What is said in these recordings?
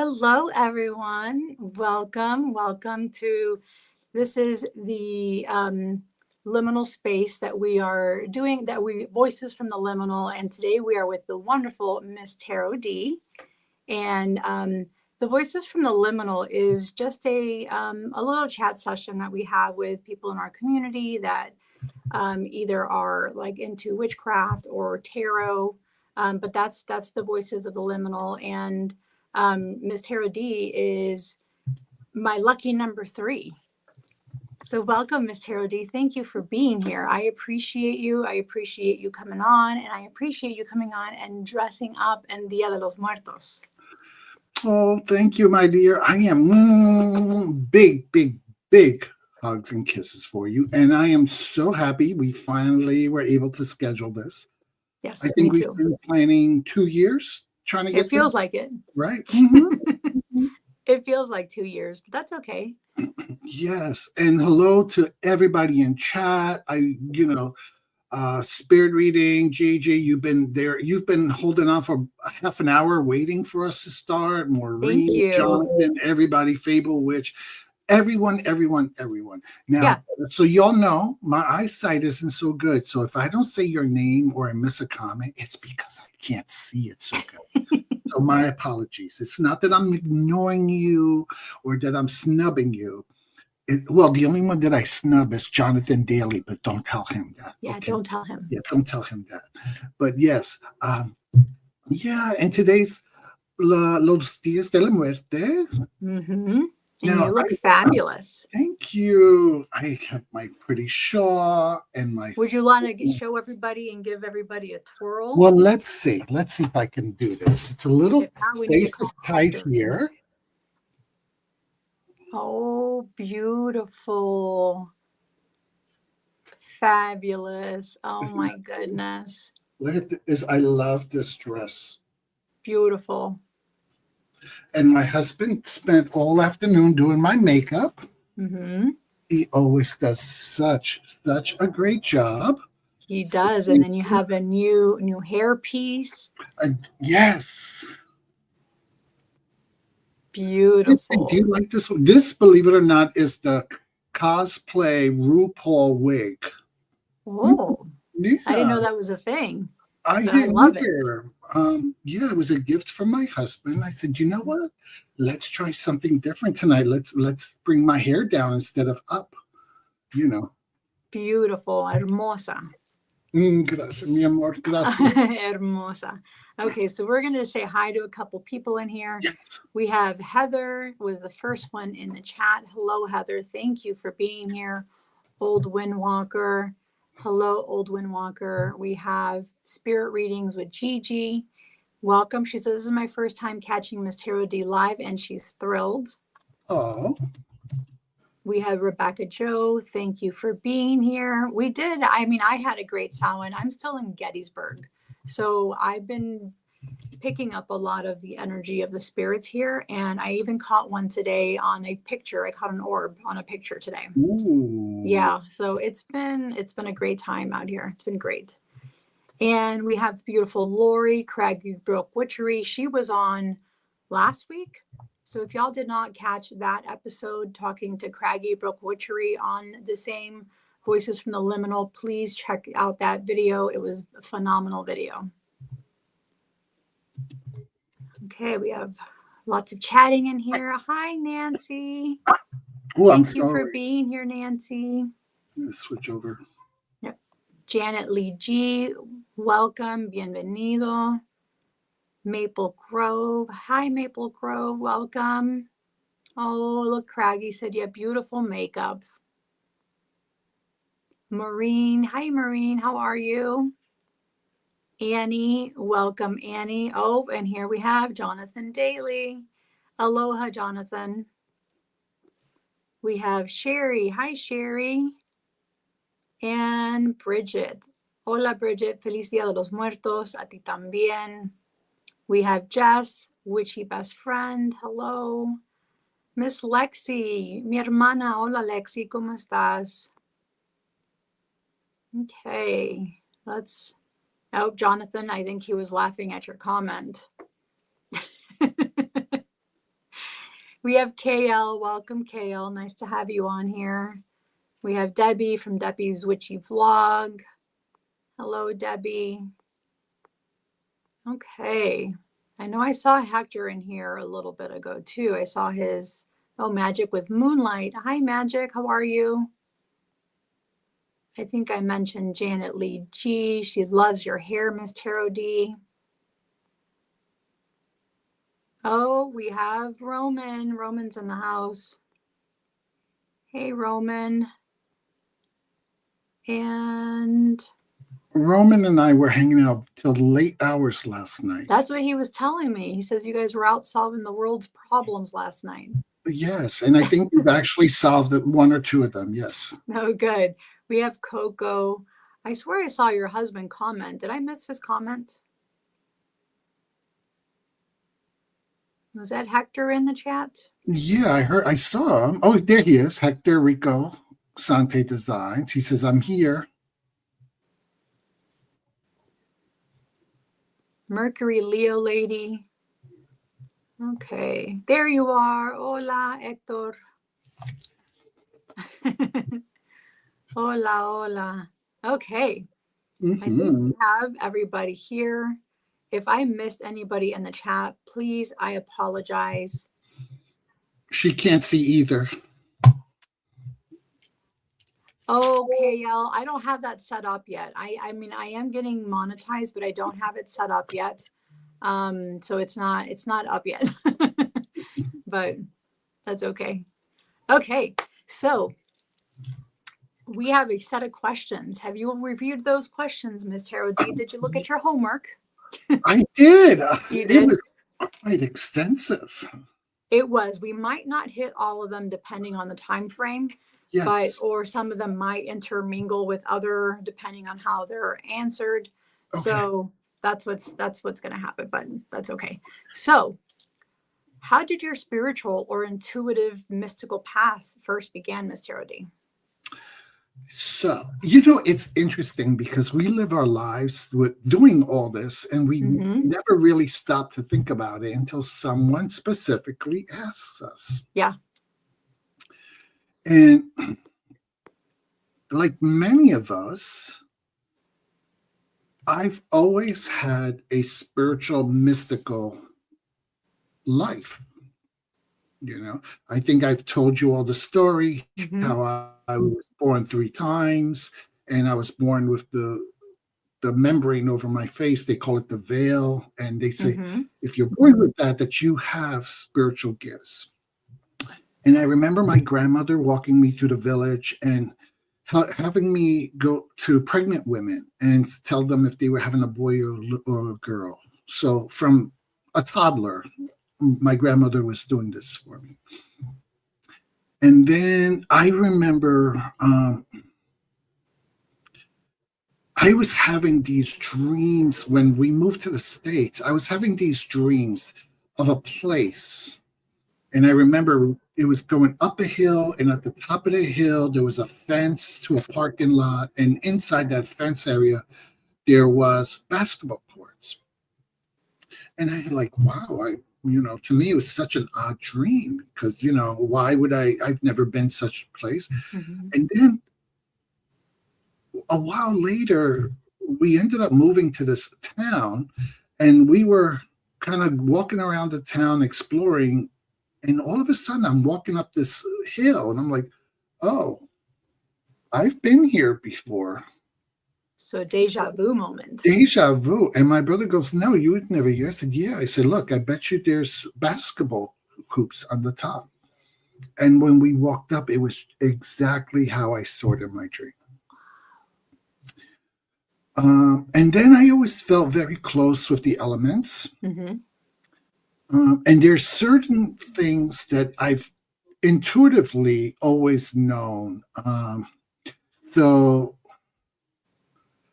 Hello, everyone. Welcome to this is the liminal space that we are doing, that we voices from the liminal. And today we are with the wonderful Miss Tarot D. And the voices from the liminal is just a little chat session that we have with people in our community that either are like into witchcraft or tarot. But that's the voices of the liminal. And Miss Tarot D is my lucky number 3. So welcome, Miss Tarot D. Thank you for being here. I appreciate you. I appreciate you coming on, and I appreciate you coming on and dressing up in Dia de los Muertos. Oh, thank you, my dear. I am big hugs and kisses for you. And I am so happy we finally were able to schedule this. Yes, I think we've been planning 2 years trying to get it feels like it. Right. It feels like 2 years, but that's okay. Yes. And hello to everybody in chat. Spirit reading, Gigi, you've been there. You've been holding on for half an hour waiting for us to start. Maureen, Jonathan, everybody, Fable Witch, everyone. Now, So y'all know my eyesight isn't so good. So if I don't say your name or I miss a comment, it's because I can't see it so good. So my apologies. It's not that I'm ignoring you or that I'm snubbing you. The only one that I snub is Jonathan Daly, but don't tell him that. Yeah, okay? Don't tell him. Yeah, don't tell him that. But yes, and today's Los Días de la Muerte. Mm-hmm. And now, you look fabulous. Thank you. I have my pretty shawl and my... Would you want to show everybody and give everybody a twirl? Well, let's see. Let's see if I can do this. It's a little space is tight here. Oh, beautiful. Fabulous. Oh, my goodness. Look at this. I love this dress. Beautiful. And my husband spent all afternoon doing my makeup. Mm-hmm. He always does such a great job. He does. And then you have a new hair piece. Yes. Beautiful. Do you like this one? This, believe it or not, is the cosplay RuPaul wig. Oh, yeah. I didn't know that was a thing. I didn't either. It was a gift from my husband. I said, you know what? Let's try something different tonight. Let's bring my hair down instead of up. Beautiful, hermosa. Gracias, mi amor. Gracias. Hermosa. Okay, so we're going to say hi to a couple people in here. Yes. We have Heather, was the first one in the chat. Hello, Heather. Thank you for being here. Old Windwalker. Hello, Old Windwalker. We have Spirit Readings with Gigi. Welcome. She says, this is my first time catching Miss Tarot D live, and she's thrilled. Oh. We have Rebecca Joe. Thank you for being here. I had a great Samhain. I'm still in Gettysburg. So I've been picking up a lot of the energy of the spirits here. And I even caught one today on a picture. I caught an orb on a picture today. Ooh. Yeah. So it's been a great time out here. It's been great. And we have beautiful Lori, Craggy Brook Witchery. She was on last week. So if y'all did not catch that episode talking to Craggy Brook Witchery on the same Voices from the Liminal, please check out that video. It was a phenomenal video. Okay, we have lots of chatting in here. Hi, Nancy. Thank you for being here, Nancy. Switch over. Yep. Janet Lee G, welcome, bienvenido. Maple Grove. Hi, Maple Grove. Welcome. Oh, look, Craggy said, yeah, beautiful makeup. Maureen. Hi, Maureen. How are you? Annie. Welcome, Annie. Oh, and here we have Jonathan Daly. Aloha, Jonathan. We have Sherry. Hi, Sherry. And Bridget. Hola, Bridget. Feliz Dia de los Muertos. A ti también. We have Jess, witchy best friend. Hello. Miss Lexi, mi hermana. Hola, Lexi. ¿Cómo estás? Okay. Jonathan, I think he was laughing at your comment. We have KL. Welcome, KL. Nice to have you on here. We have Debbie from Debbie's Witchy Vlog. Hello, Debbie. Okay. I know I saw Hector in here a little bit ago, too. I saw his, Magic with Moonlight. Hi, Magic. How are you? I think I mentioned Janet Lee G. She loves your hair, Miss Tarot D. Oh, we have Roman. Roman's in the house. Hey, Roman. And Roman and I were hanging out till late hours last night. that's what he was telling me. He says you guys were out solving the world's problems last night. Yes, and I think we've actually solved one or two of them. Yes. Oh, good. We have Coco. I swear I saw your husband comment. Did I miss his comment? Was that Hector in the chat? Yeah, I saw him. Oh, there he is. Hector Rico, Sante Designs. He says, I'm here. Mercury Leo lady. Okay, there you are. Hola, Hector. Hola, hola. Okay. I think we have everybody here. If I missed anybody in the chat, please, I apologize. She can't see either. Oh, KL, I don't have that set up yet. I mean, I am getting monetized, but I don't have it set up yet. So it's not up yet, but that's okay. Okay, so we have a set of questions. Have you reviewed those questions, Ms. Tarot D? Did you look at your homework? I did. You did? It was quite extensive. It was. We might not hit all of them depending on the time frame, Yes. or some of them might intermingle with other depending on how they're answered. Okay. So that's what's going to happen, but that's okay. So how did your spiritual or intuitive mystical path first begin, Ms. Tarot D? So, it's interesting because we live our lives with doing all this and we never really stop to think about it until someone specifically asks us. Yeah. And like many of us, I've always had a spiritual, mystical life. I think I've told you all the story, how I was born 3 times, and I was born with the membrane over my face. They call it the veil, and they say, if you're born with that you have spiritual gifts. And I remember my grandmother walking me through the village and having me go to pregnant women and tell them if they were having a boy or a girl. So from a toddler, my grandmother was doing this for me. And then I remember I was having these dreams when we moved to the States. I was having these dreams of a place. And I remember it was going up a hill, and at the top of the hill, there was a fence to a parking lot. And inside that fence area, there was basketball courts. And I like, wow, to me, it was such an odd dream because, why would I've never been such a place. And then a while later, we ended up moving to this town, and we were kind of walking around the town exploring. And all of a sudden, I'm walking up this hill, and I'm like, oh, I've been here before. So deja vu moment. Deja vu. And my brother goes, no, you would never hear. I said, yeah. I said, look, I bet you there's basketball hoops on the top. And when we walked up, it was exactly how I saw it in my dream. And then I always felt very close with the elements. And there's certain things that I've intuitively always known. So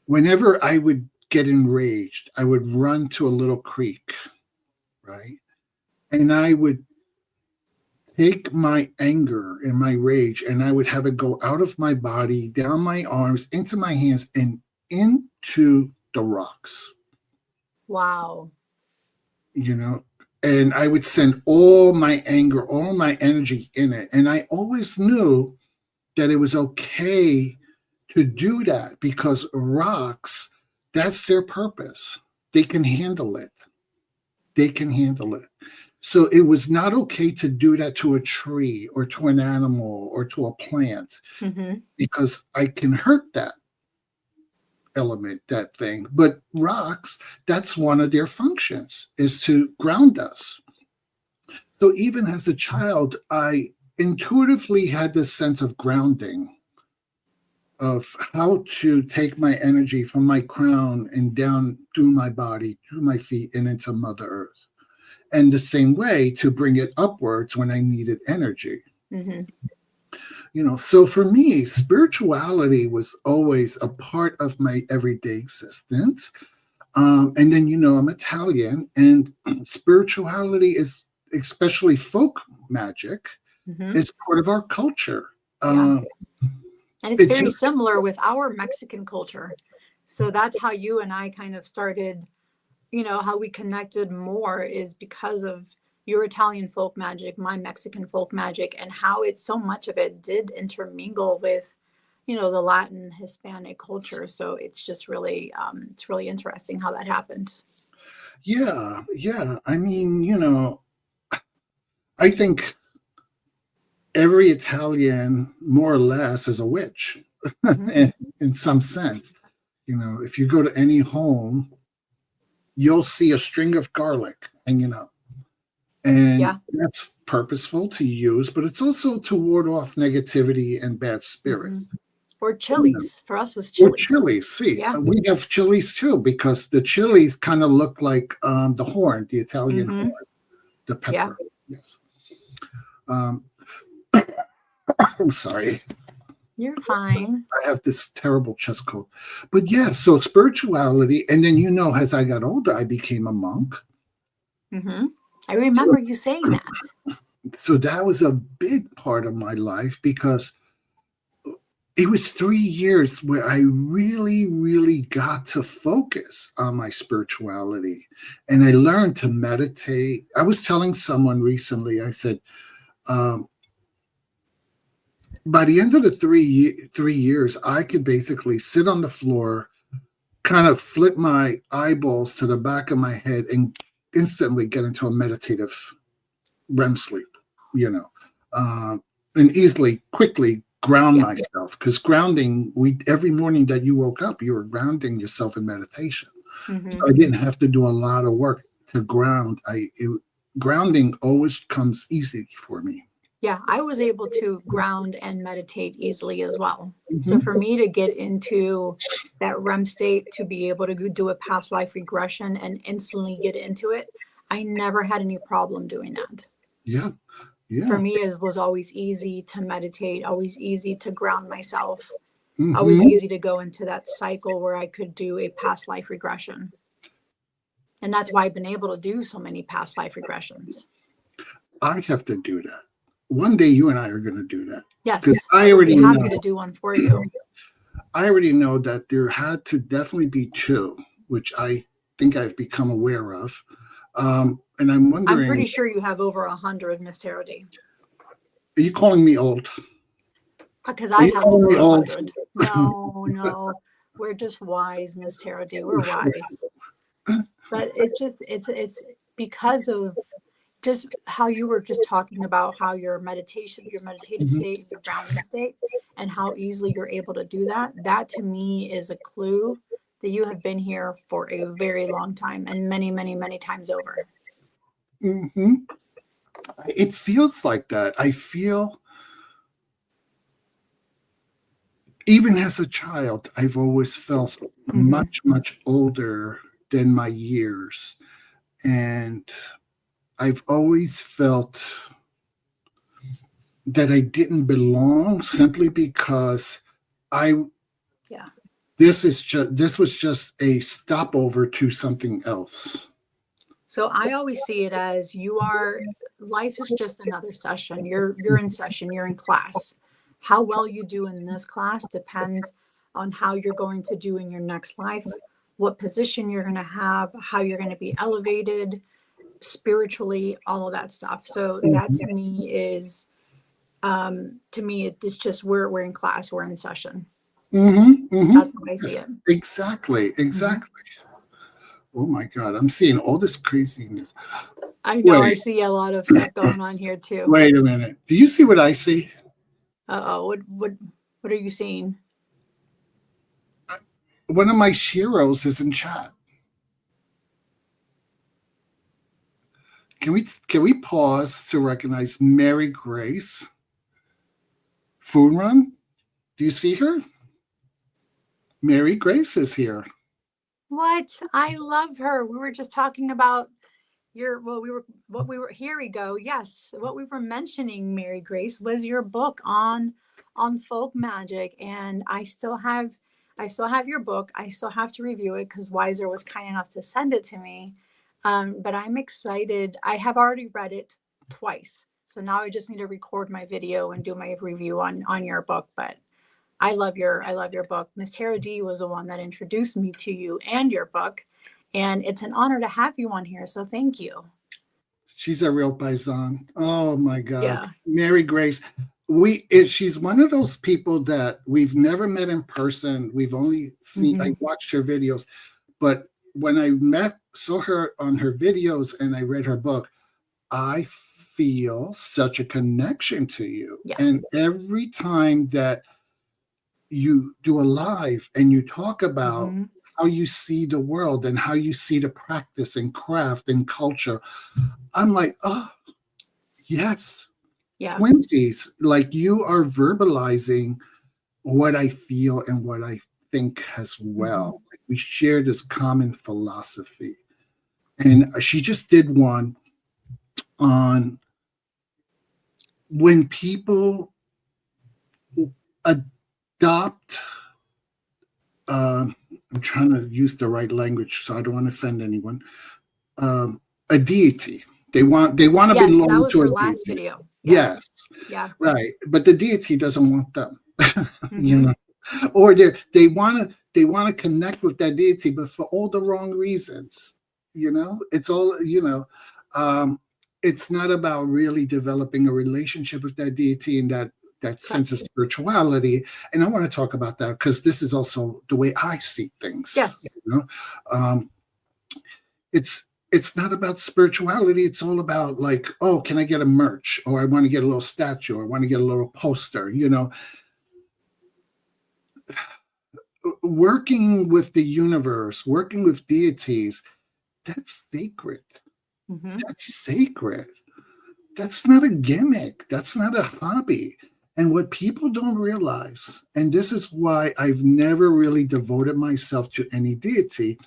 whenever I would get enraged, I would run to a little creek, right? And I would take my anger and my rage, and I would have it go out of my body, down my arms, into my hands, and into the rocks. Wow. and I would send all my anger, all my energy in it. And I always knew that it was okay to do that because rocks, that's their purpose. They can handle it. They can handle it. So it was not okay to do that to a tree or to an animal or to a plant because I can hurt that element, that thing. But rocks, that's one of their functions, is to ground us. So even as a child, I intuitively had this sense of grounding, of how to take my energy from my crown and down through my body, through my feet, and into Mother Earth. And the same way to bring it upwards when I needed energy. So for me, spirituality was always a part of my everyday existence. And then, I'm Italian, and spirituality is, especially folk magic, is part of our culture. And it's very similar with our Mexican culture. So that's how you and I kind of started, how we connected more is because of your Italian folk magic, my Mexican folk magic, and how so much of it did intermingle with, the Latin Hispanic culture. So it's just really, it's really interesting how that happened. Yeah. I mean, I think every Italian, more or less, is a witch in some sense. If you go to any home, you'll see a string of garlic hanging up. And that's purposeful to use, but it's also to ward off negativity and bad spirits. Or chilies. For us was chilies. Or chilies. See, we have chilies too, because the chilies kind of look like the horn, the Italian horn, the pepper. Yes. I'm sorry. You're fine. I have this terrible chest cold. But so spirituality. And then, as I got older, I became a monk. I remember you saying that. So that was a big part of my life, because it was 3 years where I really, really got to focus on my spirituality. And I learned to meditate. I was telling someone recently, I said, by the end of the 3 years, I could basically sit on the floor, kind of flip my eyeballs to the back of my head, and instantly get into a meditative REM sleep, and quickly ground myself. Because grounding, every morning that you woke up, you were grounding yourself in meditation. So I didn't have to do a lot of work to ground. Grounding always comes easy for me. Yeah, I was able to ground and meditate easily as well. So for me to get into that REM state, to be able to do a past life regression and instantly get into it, I never had any problem doing that. Yeah. For me, it was always easy to meditate, always easy to ground myself, always easy to go into that cycle where I could do a past life regression. And that's why I've been able to do so many past life regressions. I have to do that. One day you and I are going to do that. Yes, I already be happy to do one for you. I already know that there had to definitely be 2, which I think I've become aware of. And I'm wondering. I'm pretty sure you have over 100, Miss Tarot D. Are you calling me old? Because I have over 100. No, we're just wise, Miss Tarot D. We're wise. But it's because of just how you were just talking about how your meditative state, your grounding state, and how easily you're able to do that. That to me is a clue that you have been here for a very long time, and many, many, many times over. It feels like that. I feel, even as a child, I've always felt much, much older than my years. And I've always felt that I didn't belong, simply because this was just a stopover to something else. So I always see it as life is just another session. You're in session, you're in class. How well you do in this class depends on how you're going to do in your next life, what position you're going to have, how you're going to be elevated. spiritually, all of that stuff. So that to me is, it's just we're in class, we're in session. That's how I see it. Exactly. Oh my God, I'm seeing all this craziness. I know. I see a lot of stuff going on here too. Wait a minute. Do you see what I see? What are you seeing? One of my sheroes is in chat. Can we pause to recognize Mary Grace? Food Run? Do you see her? Mary Grace is here. What? I love her. We were just talking about here we go. Yes. What we were mentioning, Mary Grace, was your book on folk magic. And I still have your book. I still have to review it because Wiser was kind enough to send it to me. But I'm excited. I have already read it twice. So now I just need to record my video and do my review on your book. But I love your book. Miss Tara D was the one that introduced me to you and your book. And it's an honor to have you on here. So thank you. She's a real paisan. Oh my God. Yeah. Mary Grace. She's one of those people that we've never met in person. We've only seen, I watched her videos, but when I saw her on her videos and I read her book, I feel such a connection to you. Yeah. And every time that you do a live and you talk about how you see the world and how you see the practice and craft and culture, I'm like, oh, yes. Yeah. Twinsies, like you are verbalizing what I feel and what I think as well. Like we share this common philosophy. And she just did one on when people adopt, I'm trying to use the right language so I don't want to offend anyone, a deity. They want to belong to a deity. That was her last video. Yes. Yeah. Right. But the deity doesn't want them. You know, or they want to connect with that deity, but for all the wrong reasons. You know, it's all, it's not about really developing a relationship with that deity and that sense of spirituality. And I want to talk about that because this is also the way I see things. Yes. You know, it's not about spirituality. It's all about like, oh, can I get a merch? Or I want to get a little statue, or I want to get a little poster, you know. Working with the universe, working with deities, that's sacred. That's sacred. That's not a gimmick. That's not a hobby. And what people don't realize, and this is why I've never really devoted myself to any deity,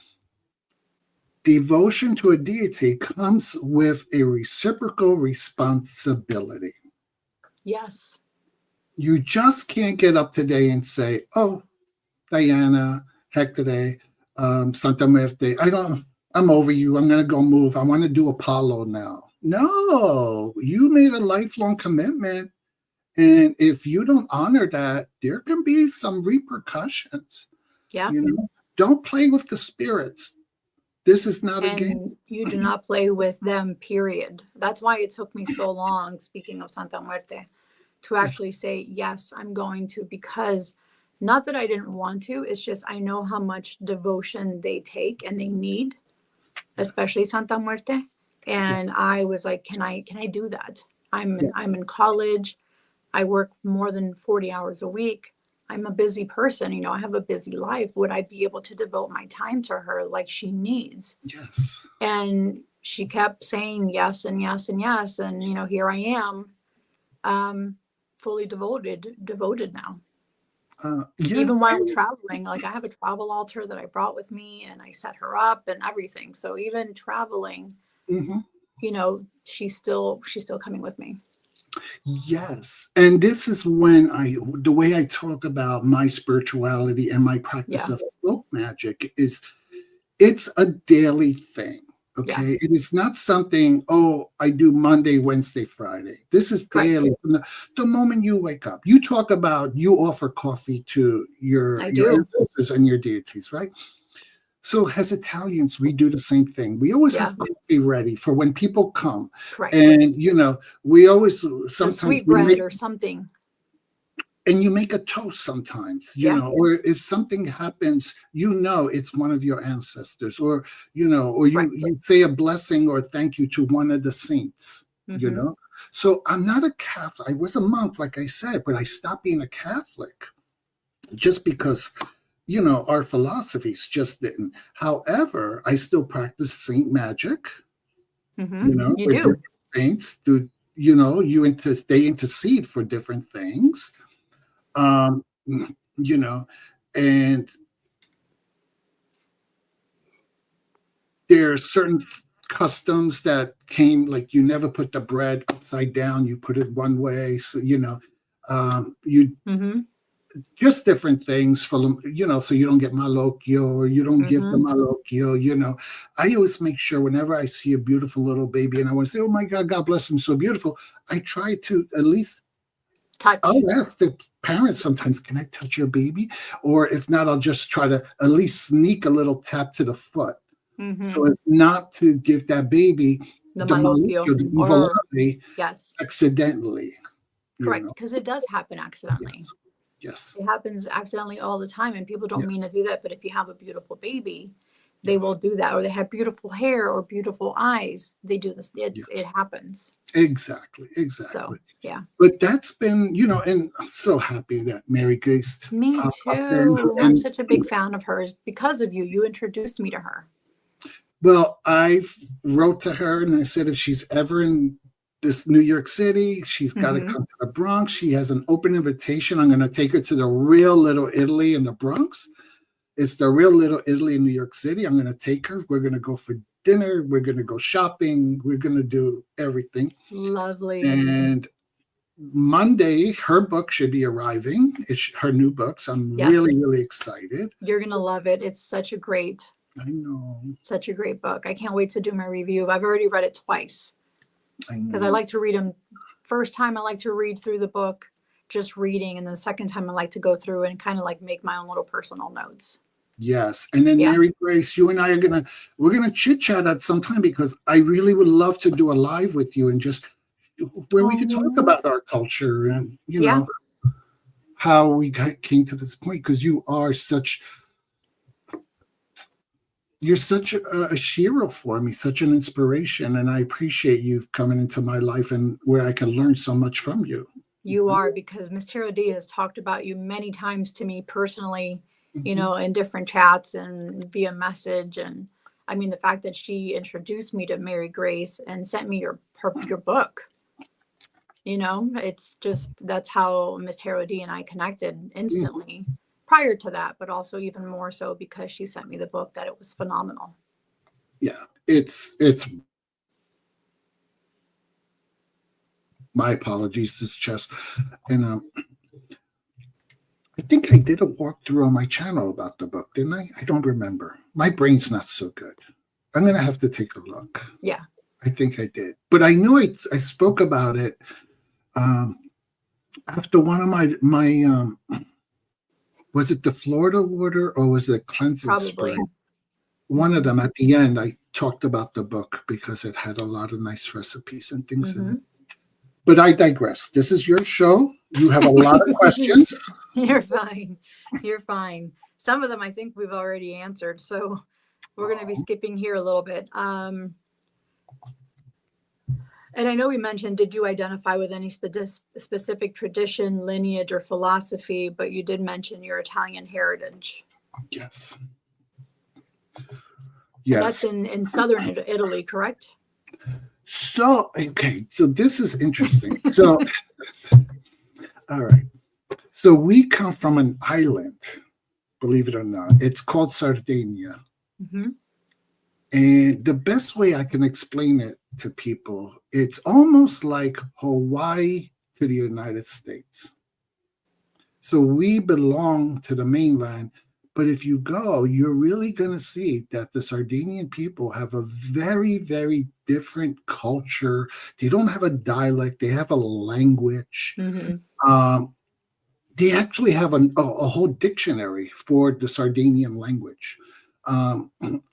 devotion to a deity comes with a reciprocal responsibility. Yes. You just can't get up today and say, oh, Diana, Hecate, Santa Muerte, I'm over you. I'm going to go move. I want to do Apollo now. No, you made a lifelong commitment. And if you don't honor that, there can be some repercussions. Yeah. You know, don't play with the spirits. This is not a game. You do not play with them, period. That's why it took me so long, speaking of Santa Muerte, to actually say, yes, I'm going to, because not that I didn't want to, it's just I know how much devotion they take and they need, especially Santa Muerte. And I was like, can I do that? I'm in college. I work more than 40 hours a week. I'm a busy person. You know, I have a busy life. Would I be able to devote my time to her like she needs? Yes. And she kept saying yes and yes and yes. And, you know, here I am, fully devoted now. Even while traveling, like I have a travel altar that I brought with me and I set her up and everything. So even traveling, you know, she's still coming with me. Yes. And this is when the way I talk about my spirituality and my practice of folk magic is it's a daily thing. Okay. It is not something, I do Monday, Wednesday, Friday. This is daily. From the moment you wake up, you talk about, you offer coffee to your ancestors and your deities, right? So as Italians, we do the same thing. We always have coffee ready for when people come. Correct. And, we always, The sometimes sweet we bread make, or something. and you make a toast sometimes, or if something happens, it's one of your ancestors, or, or you say a blessing or thank you to one of the saints, So I'm not a Catholic. I was a monk, like I said, but I stopped being a Catholic just because, our philosophies just didn't. However, I still practice saint magic, You where do. different saints do, they intercede for different things. um and there are certain customs that came, like you never put the bread upside down, you put it one way, so you just different things for them, so you don't get malocchio, or you don't give the malocchio. I always make sure whenever I see a beautiful little baby and I want to say, oh my God, God bless him, so beautiful, I try to at least touch. I'll ask the parents sometimes, can I touch your baby? Or if not, I'll just try to at least sneak a little tap to the foot. So as not to give that baby the malocchio, the evil eye yes, accidentally. Correct, because it does happen accidentally. Yes. It happens accidentally all the time, and people don't mean to do that. But if you have a beautiful baby, they will do that, or they have beautiful hair or beautiful eyes. They do this. It happens. Exactly. So, yeah. But that's been, and I'm so happy that Mary Grace. Me too. I'm such a big fan of hers because of you. You introduced me to her. Well, I wrote to her and I said, if she's ever in this New York City, she's got to come to the Bronx. She has an open invitation. I'm going to take her to the Real Little Italy in the Bronx. It's the Real Little Italy in New York City. I'm going to take her. We're going to go for dinner. We're going to go shopping. We're going to do everything. Lovely. And Monday, her book should be arriving. It's her new books. I'm really, really excited. You're going to love it. It's such a great book. I can't wait to do my review. I've already read it twice. Because I like to read them. First time I like to read through the book, just reading, and then the second time I like to go through and kind of like make my own little personal notes. Yes, and then Mary Grace, you and I we're gonna chit chat at some time, because I really would love to do a live with you and just where we could talk about our culture and know how we came to this point, because you're such a hero for me, such an inspiration, and I appreciate you coming into my life and where I can learn so much from you. You are, because Miss Tarot D has talked about you many times to me personally, in different chats and via message. And I mean, the fact that she introduced me to Mary Grace and sent me your book, it's just, that's how Miss Tarot D and I connected instantly. Prior to that, but also even more so because she sent me the book, that it was phenomenal. Yeah, it's my apologies, this chest. And I think I did a walkthrough on my channel about the book, didn't I? I don't remember. My brain's not so good. I'm gonna have to take a look. Yeah, I think I did, but I know I spoke about it after one of my was it the Florida water or was it cleansing spray? One of them. At the end, I talked about the book because it had a lot of nice recipes and things in it. But I digress. This is your show. You have a lot of questions. You're fine. You're fine. Some of them I think we've already answered. So we're going to be skipping here a little bit. And I know we mentioned, did you identify with any specific tradition, lineage, or philosophy? But you did mention your Italian heritage. Yes. Yes. That's in southern Italy, correct? So, okay. So this is interesting. So, all right. So we come from an island, believe it or not. It's called Sardinia. And the best way I can explain it to people, it's almost like Hawaii to the United States. So we belong to the mainland, but if you go, you're really going to see that the Sardinian people have a very, very different culture. They don't have a dialect. They have a language. They actually have a whole dictionary for the Sardinian language.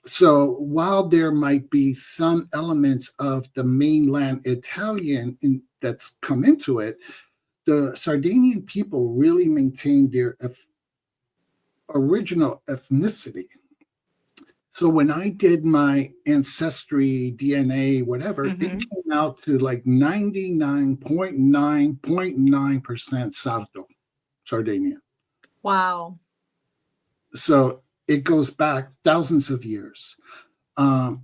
So while there might be some elements of the mainland Italian that's come into it, the Sardinian people really maintained their original ethnicity. So when I did my ancestry, DNA, whatever, it came out to like 99.9% Sardo, Sardinian. Wow. So it goes back thousands of years. So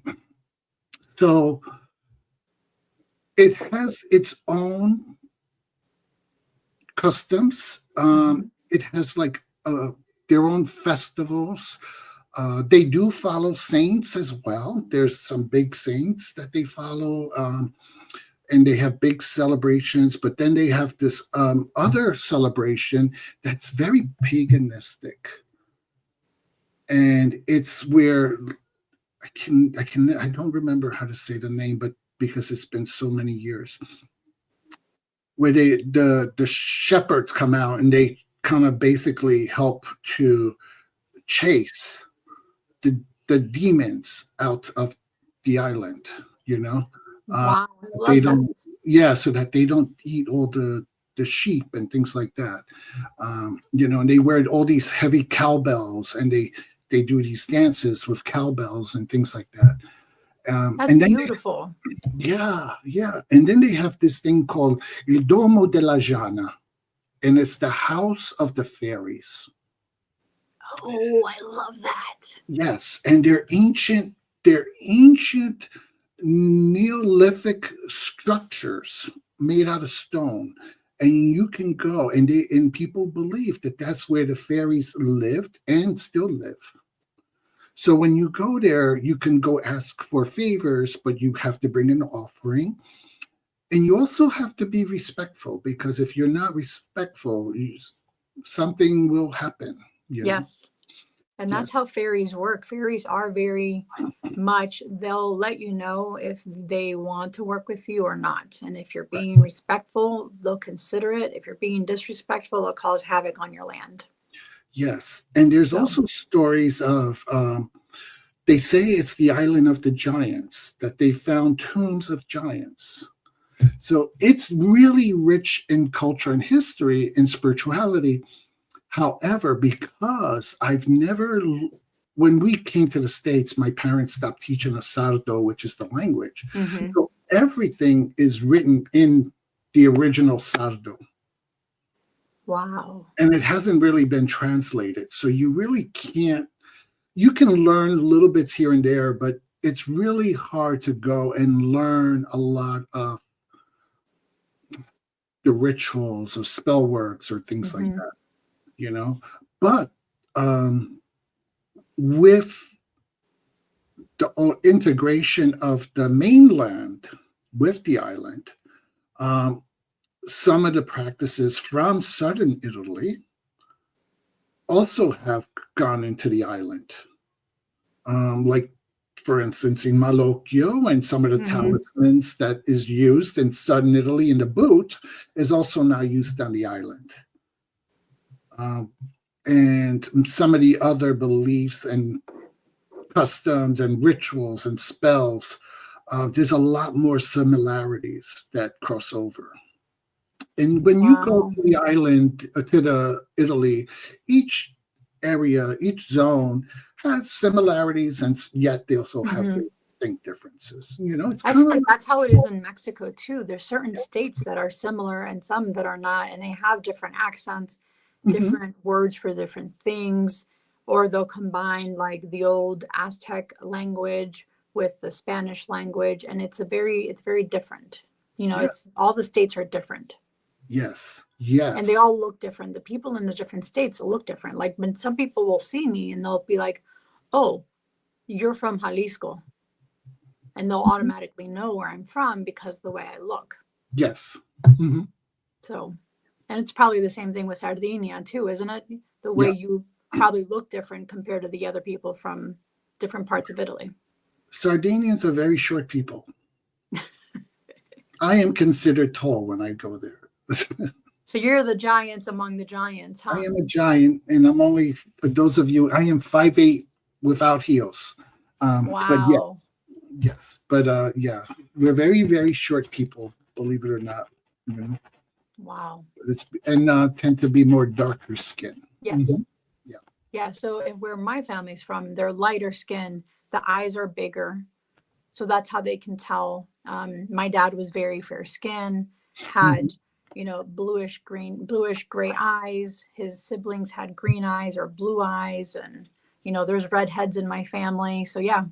it has its own customs. It has like their own festivals. They do follow saints as well. There's some big saints that they follow, and they have big celebrations. But then they have this other celebration that's very paganistic, and it's where I don't remember how to say the name, but because it's been so many years, where the shepherds come out and they kind of basically help to chase the demons out of the island, Wow, I they love don't, that. yeah, so that they don't eat all the sheep and things like that. And they wear all these heavy cowbells, and they do these dances with cowbells and things like that. That's And then beautiful. yeah, and then they have this thing called Il Domo della Giana, and it's the house of the fairies. Oh, I love that. Yes, and they're ancient Neolithic structures made out of stone, and you can go, and people believe that that's where the fairies lived and still live. So when you go there, you can go ask for favors, but you have to bring an offering, and you also have to be respectful, because if you're not respectful, something will happen. Yes. And that's how fairies work. Fairies are very much, they'll let you know if they want to work with you or not. And if you're being respectful, they'll consider it. If you're being disrespectful, they'll cause havoc on your land. Yes. And there's also stories of, they say it's the island of the giants, that they found tombs of giants. So it's really rich in culture and history and spirituality. However, because when we came to the States, my parents stopped teaching us Sardo, which is the language. So everything is written in the original Sardo. Wow. And it hasn't really been translated. So you really can't, you can learn little bits here and there, but it's really hard to go and learn a lot of the rituals or spell works or things like that. But with the integration of the mainland with the island, some of the practices from southern Italy also have gone into the island. Like, for instance, in Malocchio, and some of the talismans that is used in southern Italy in the boot is also now used on the island. And some of the other beliefs and customs and rituals and spells, there's a lot more similarities that cross over. And when you go to the island, to Italy, each area, each zone has similarities, and yet they also have distinct differences. It's I feel like that's how it is in Mexico too. There's certain states that are similar and some that are not, and they have different accents, different words for different things, or they'll combine like the old Aztec language with the Spanish language, and it's very different. It's all the states are different. Yes. And they all look different. The people in the different states look different. Like when some people will see me and they'll be like, "Oh, you're from Jalisco." And they'll automatically know where I'm from because the way I look. Yes. So, and it's probably the same thing with Sardinia too, isn't it? The way you probably look different compared to the other people from different parts of Italy. Sardinians are very short people. I am considered tall when I go there. So you're the giants among the giants, huh? I am a giant, and I'm only, for those of you, I am 5'8" without heels. But Wow. yes. But yeah, we're very, very short people, believe it or not. You know? Wow. Tend to be more darker skin. Yes. Yeah. Yeah. So if where my family's from, they're lighter skin, the eyes are bigger. So that's how they can tell. My dad was very fair skin, Mhm. had, bluish gray eyes. His siblings had green eyes or blue eyes. And, there's redheads in my family. So yeah.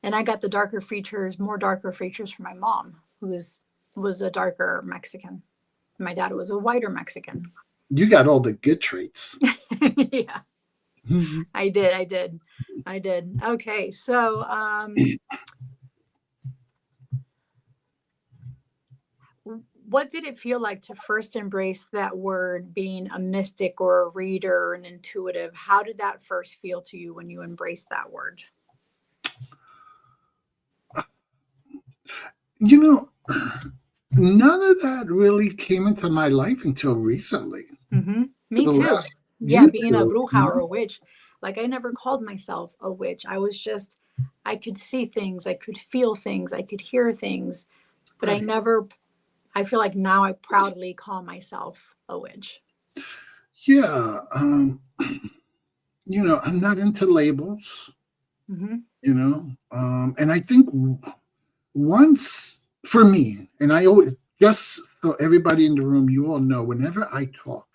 And I got the more darker features from my mom, was a darker Mexican. My dad was a whiter Mexican. You got all the good traits. Yeah, Mhm. I did. Okay, so what did it feel like to first embrace that word, being a mystic or a reader, an intuitive? How did that first feel to you when you embraced that word? You know, none of that really came into my life until recently. Mm-hmm. For Me the too. last Yeah, you being a two, bruja or a witch, like I never called myself a witch. I could see things, I could feel things, I could hear things, but right? I feel like now I proudly call myself a witch. Yeah. I'm not into labels. Mm-hmm. And I think once for me, and I always just so everybody in the room, you all know, whenever I talk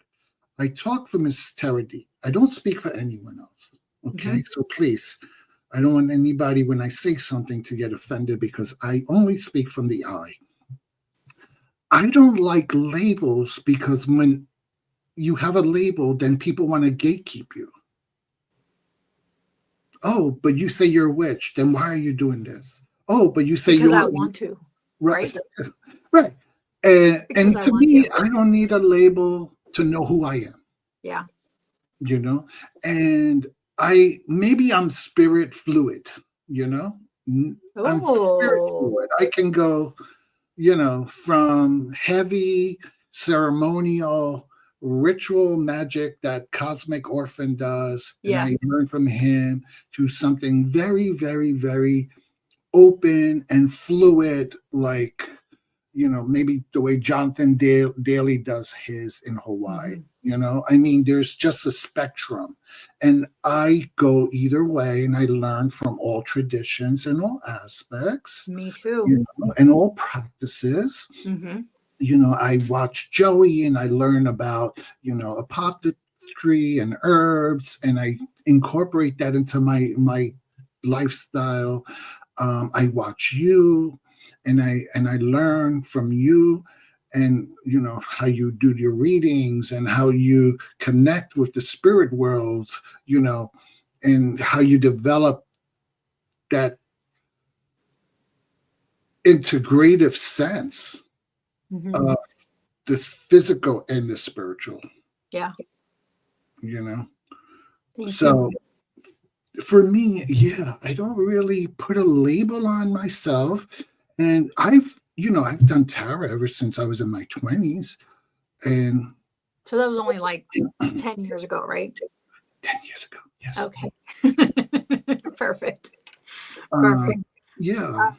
for Miss Terady. I don't speak for anyone else. Mm-hmm. Okay, so please, I don't want anybody when I say something to get offended because I only speak from the I. I don't like labels because when you have a label, then people want to gatekeep you. Oh, but you say you're a witch, then why are you doing this? Oh, but you say Because you're I want to, right. right? Right. Because And I to want me, to. I don't need a label to know who I am, Yeah. you know? And maybe I'm spirit fluid, you know? I'm spirit Oh, fluid. I can go, from heavy ceremonial ritual magic that Cosmic Orphan does, and yeah. I learn from him, to something very, very, very open and fluid, like maybe the way Jonathan Daly does his in Hawaii. Mm-hmm. I mean, there's just a spectrum, and I go either way, and I learn from all traditions and all aspects, Me too. and all practices. Mm-hmm. I watch Joey, and I learn about apothecary and herbs, and I incorporate that into my lifestyle. I watch you, and I learn from you, and how you do your readings and how you connect with the spirit world, you know, and how you develop that integrative sense Mm-hmm. of the physical and the spiritual. Yeah. You know, Thank you. so for me, yeah, I don't really put a label on myself. And I've done tarot ever since I was in my 20s. And So that was only like 10 years ago, right? 10 years ago, yes. Okay. Perfect. Uh, Perfect. yeah,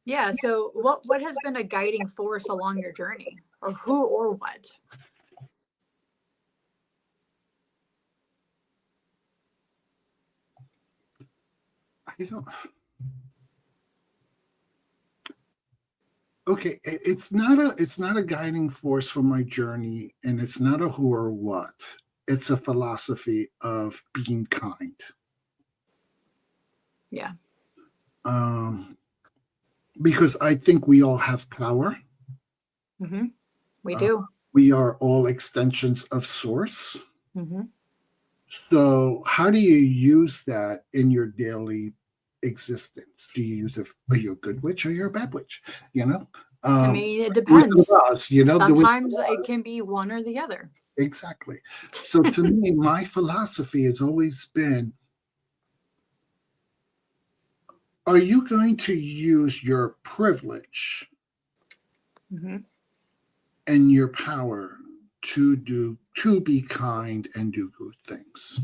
Yeah. So what has been a guiding force along your journey, or who or what? I don't. Okay, it's not a guiding force for my journey, and it's not a who or what. It's a philosophy of being kind. Yeah. Um, because I think we all have power. Mm-hmm. We Uh, do. we are all extensions of source. Mm-hmm. So, how do you use that in your daily existence? Do you use it? Are you a good witch or you're a bad witch? You know, I um, mean, it Wizard of depends. Oz. The Wizard Sometimes of it Oz. can be one or the other. Exactly. So, to me, my philosophy has always been: are you going to use your privilege Mm-hmm. and your power to be kind and do good things?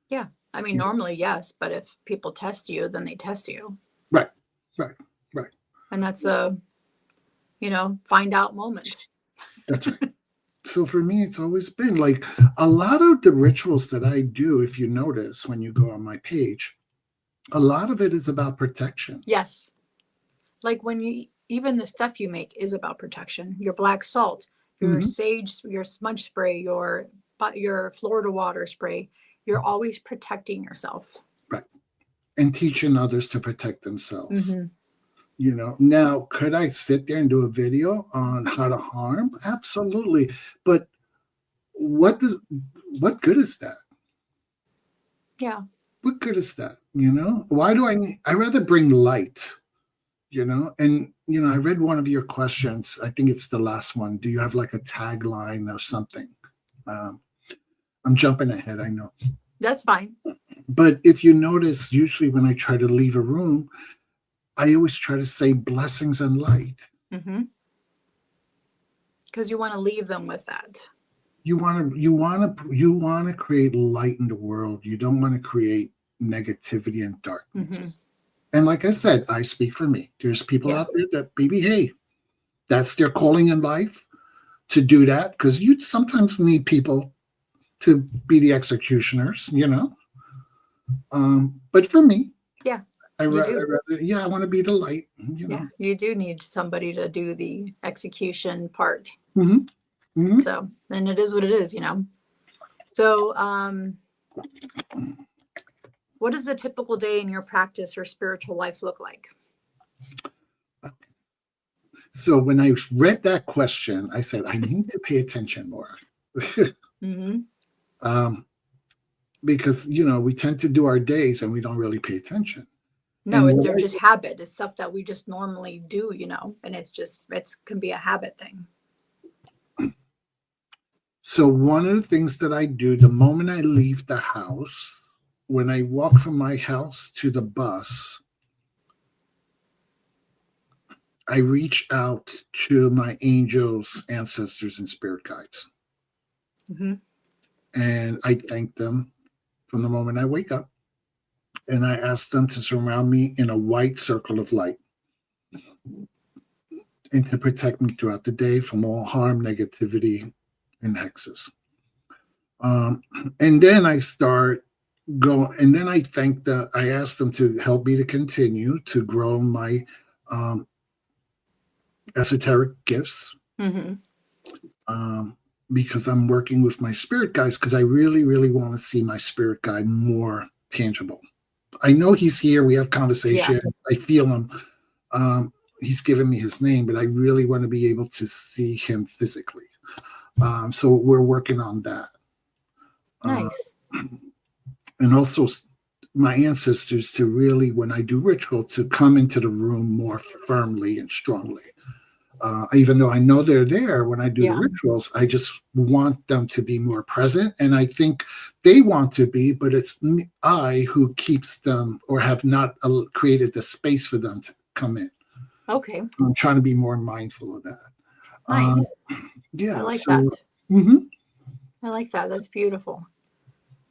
Yeah. I mean, normally, yes, but if people test you, then they test you. Right. And that's a, find out moment. That's right. So for me, it's always been like a lot of the rituals that I do, if you notice when you go on my page, a lot of it is about protection. Yes. Like even the stuff you make is about protection. Your black salt, your sage, your smudge spray, your Florida water spray, you're always protecting yourself. Right. And teaching others to protect themselves. Mm-hmm. Now, could I sit there and do a video on how to harm? Absolutely. But what good is that? Yeah. What good is that? Why do I rather bring light, and, I read one of your questions. I think it's the last one. Do you have like a tagline or something? I'm jumping ahead. I know. That's fine. But if you notice, usually when I try to leave a room, I always try to say blessings and light. Mm-hmm. Because you want to leave them with that. You want to create light in the world. You don't want to create negativity and darkness. Mm-hmm. And like I said, I speak for me. There's people out there that maybe, hey, that's their calling in life to do that, because you sometimes need people to be the executioners, But for me, I want to be the light. Yeah, you do need somebody to do the execution part. Mm-hmm. Mm-hmm. So, and it is what it is, So, what does a typical day in your practice or spiritual life look like? So when I read that question, I said, I need to pay attention more. Mm-hmm. Because, we tend to do our days and we don't really pay attention. No, they're just habit. It's stuff that we just normally do, and it can be a habit thing. So one of the things that I do the moment I leave the house, when I walk from my house to the bus, I reach out to my angels, ancestors, and spirit guides. Mm-hmm. And I thank them from the moment I wake up. And I ask them to surround me in a white circle of light and to protect me throughout the day from all harm, negativity, and hexes. And then I start going, and then I ask them to help me to continue to grow my esoteric gifts. Mm-hmm. Because I'm working with my spirit guides, because I really, really want to see my spirit guide more tangible. I know he's here. We have conversation. Yeah. I feel him. He's given me his name, but I really want to be able to see him physically. So we're working on that. Nice. And also my ancestors to really, when I do ritual, to come into the room more firmly and strongly. Even though I know they're there when I do the rituals, I just want them to be more present. And I think they want to be, but it's I who keeps them, or have not created the space for them to come in. Okay. I'm trying to be more mindful of that. Nice. Yeah. I like that. Mm-hmm. I like that. That's beautiful.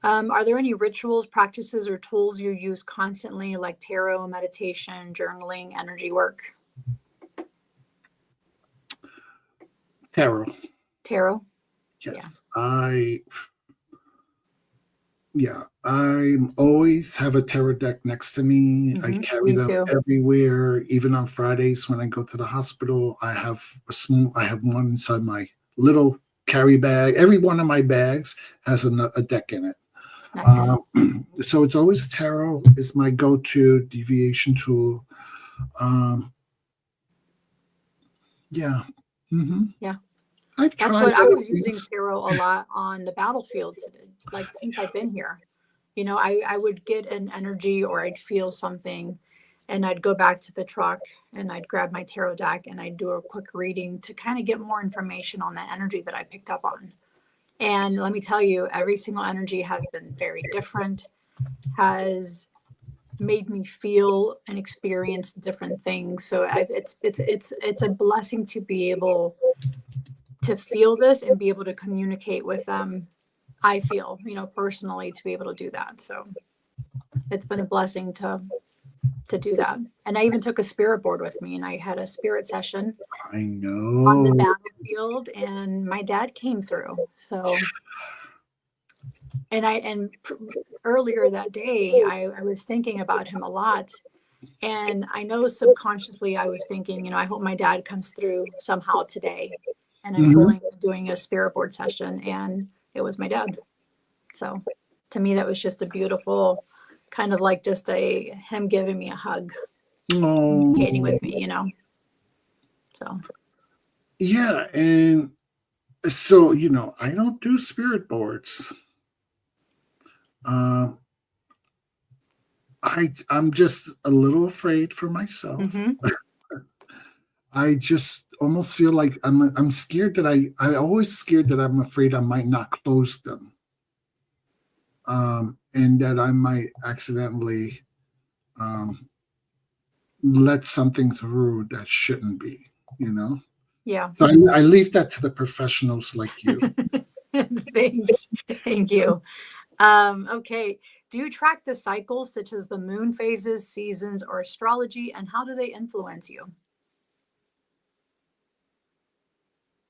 Are there any rituals, practices, or tools you use constantly, like tarot, meditation, journaling, energy work? Tarot. Yes. Yeah. I always have a tarot deck next to me. Mm-hmm. I carry them everywhere. Even on Fridays when I go to the hospital, I have one inside my little carry bag. Every one of my bags has a deck in it. Nice. So it's always tarot is my go-to deviation tool. Yeah. Mm-hmm. Yeah. That's what I was using tarot a lot on the battlefield, like since I've been here. I would get an energy, or I'd feel something, and I'd go back to the truck and I'd grab my tarot deck and I'd do a quick reading to kind of get more information on that energy that I picked up on. And let me tell you, every single energy has been very different, has made me feel and experience different things. So it's a blessing to be able to feel this and be able to communicate with them. I feel, personally, to be able to do that. So it's been a blessing to do that. And I even took a spirit board with me, and I had a spirit session I on the know. battlefield, and my dad came through. So, and earlier that day, I was thinking about him a lot. And I know subconsciously I was thinking, I hope my dad comes through somehow today. And I'm doing a spirit board session, and it was my dad. So to me, that was just a beautiful kind of like just him giving me a hug, communicating with me, So. Yeah. And so, I don't do spirit boards. I'm just a little afraid for myself. Mm-hmm. I just almost feel like I'm scared that I always scared that I'm afraid I might not close them. And that I might accidentally let something through that shouldn't be, Yeah. So I leave that to the professionals like you. Thanks. Thank you. Okay. Do you track the cycles such as the moon phases, seasons, or astrology, and how do they influence you?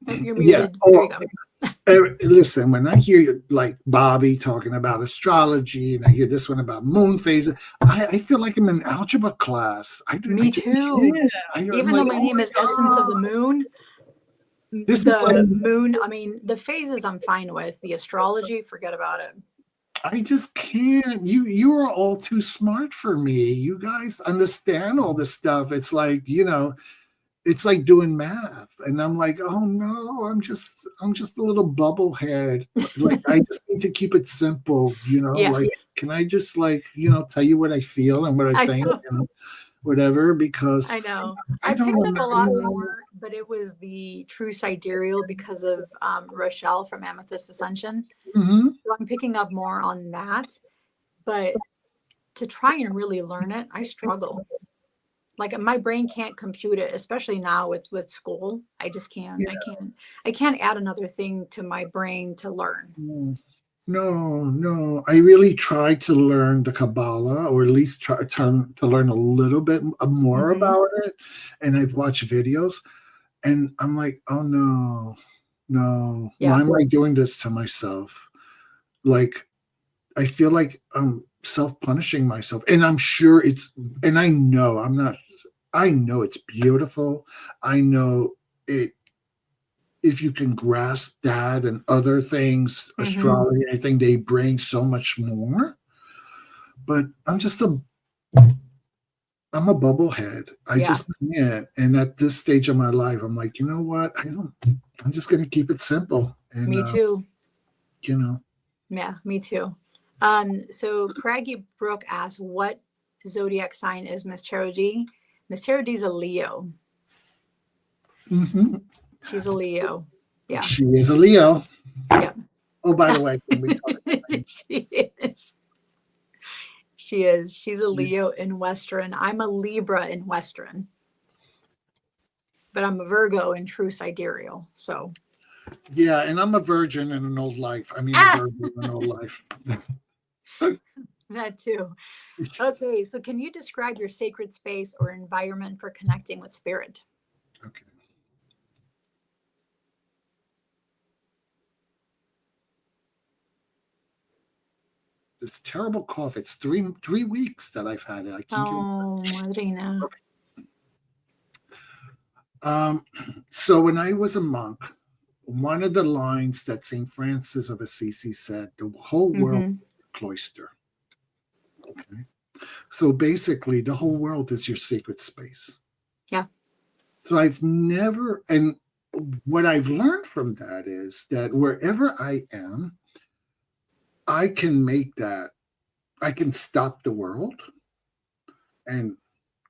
Oh, you're muted. Yeah. There you go. Listen, when I hear like Bobby talking about astrology and I hear this one about moon phases, I feel like I'm in algebra class. Me too. Even though my name is Essence of the Moon, moon, I mean, the phases I'm fine with. The astrology, forget about it. I just can't. You are all too smart for me. You guys understand all this stuff. It's like, it's like doing math. And I'm like, oh no, I'm just a little bubblehead. Like I just need to keep it simple, Yeah. like can I just tell you what I feel and what I think and whatever, because I know. I picked up a lot more, but it was the true sidereal because of Rochelle from Amethyst Ascension. Mm-hmm. So I'm picking up more on that. But to try and really learn it, I struggle. Like my brain can't compute it, especially now with school. I just can't. Yeah. I can't add another thing to my brain to learn. No. I really tried to learn the Kabbalah, or at least try to learn a little bit more about it. And I've watched videos, and I'm like, oh no, why am I doing this to myself? Like, I feel like I'm self-punishing myself, and I'm sure and I know I'm not. I know it's beautiful. I know it. If you can grasp that and other things, astrology, anything, they bring so much more. But I'm a bubblehead. I just can't. And at this stage of my life, I'm like, you know what? I'm just going to keep it simple. And, me too. Yeah, me too. So Craggy Brooke asks, what zodiac sign is Miss Tarot D? Miss Tarot D is a Leo. Mm-hmm. She's a Leo. Yeah. She is a Leo. Yeah. Oh, by the way, can we talk she is. She is. She's a Leo in Western. I'm a Libra in Western. But I'm a Virgo in true sidereal. So. Yeah, and I'm a virgin in an old life. I mean, a virgin in an old life. That too. Okay, so can you describe your sacred space or environment for connecting with spirit? Okay. This terrible cough. It's 3 weeks that I've had it. I keep Madrina. So when I was a monk, one of the lines that St. Francis of Assisi said, the whole world is a cloister. Okay. So basically, the whole world is your sacred space. Yeah. So and what I've learned from that is that wherever I am, I can stop the world and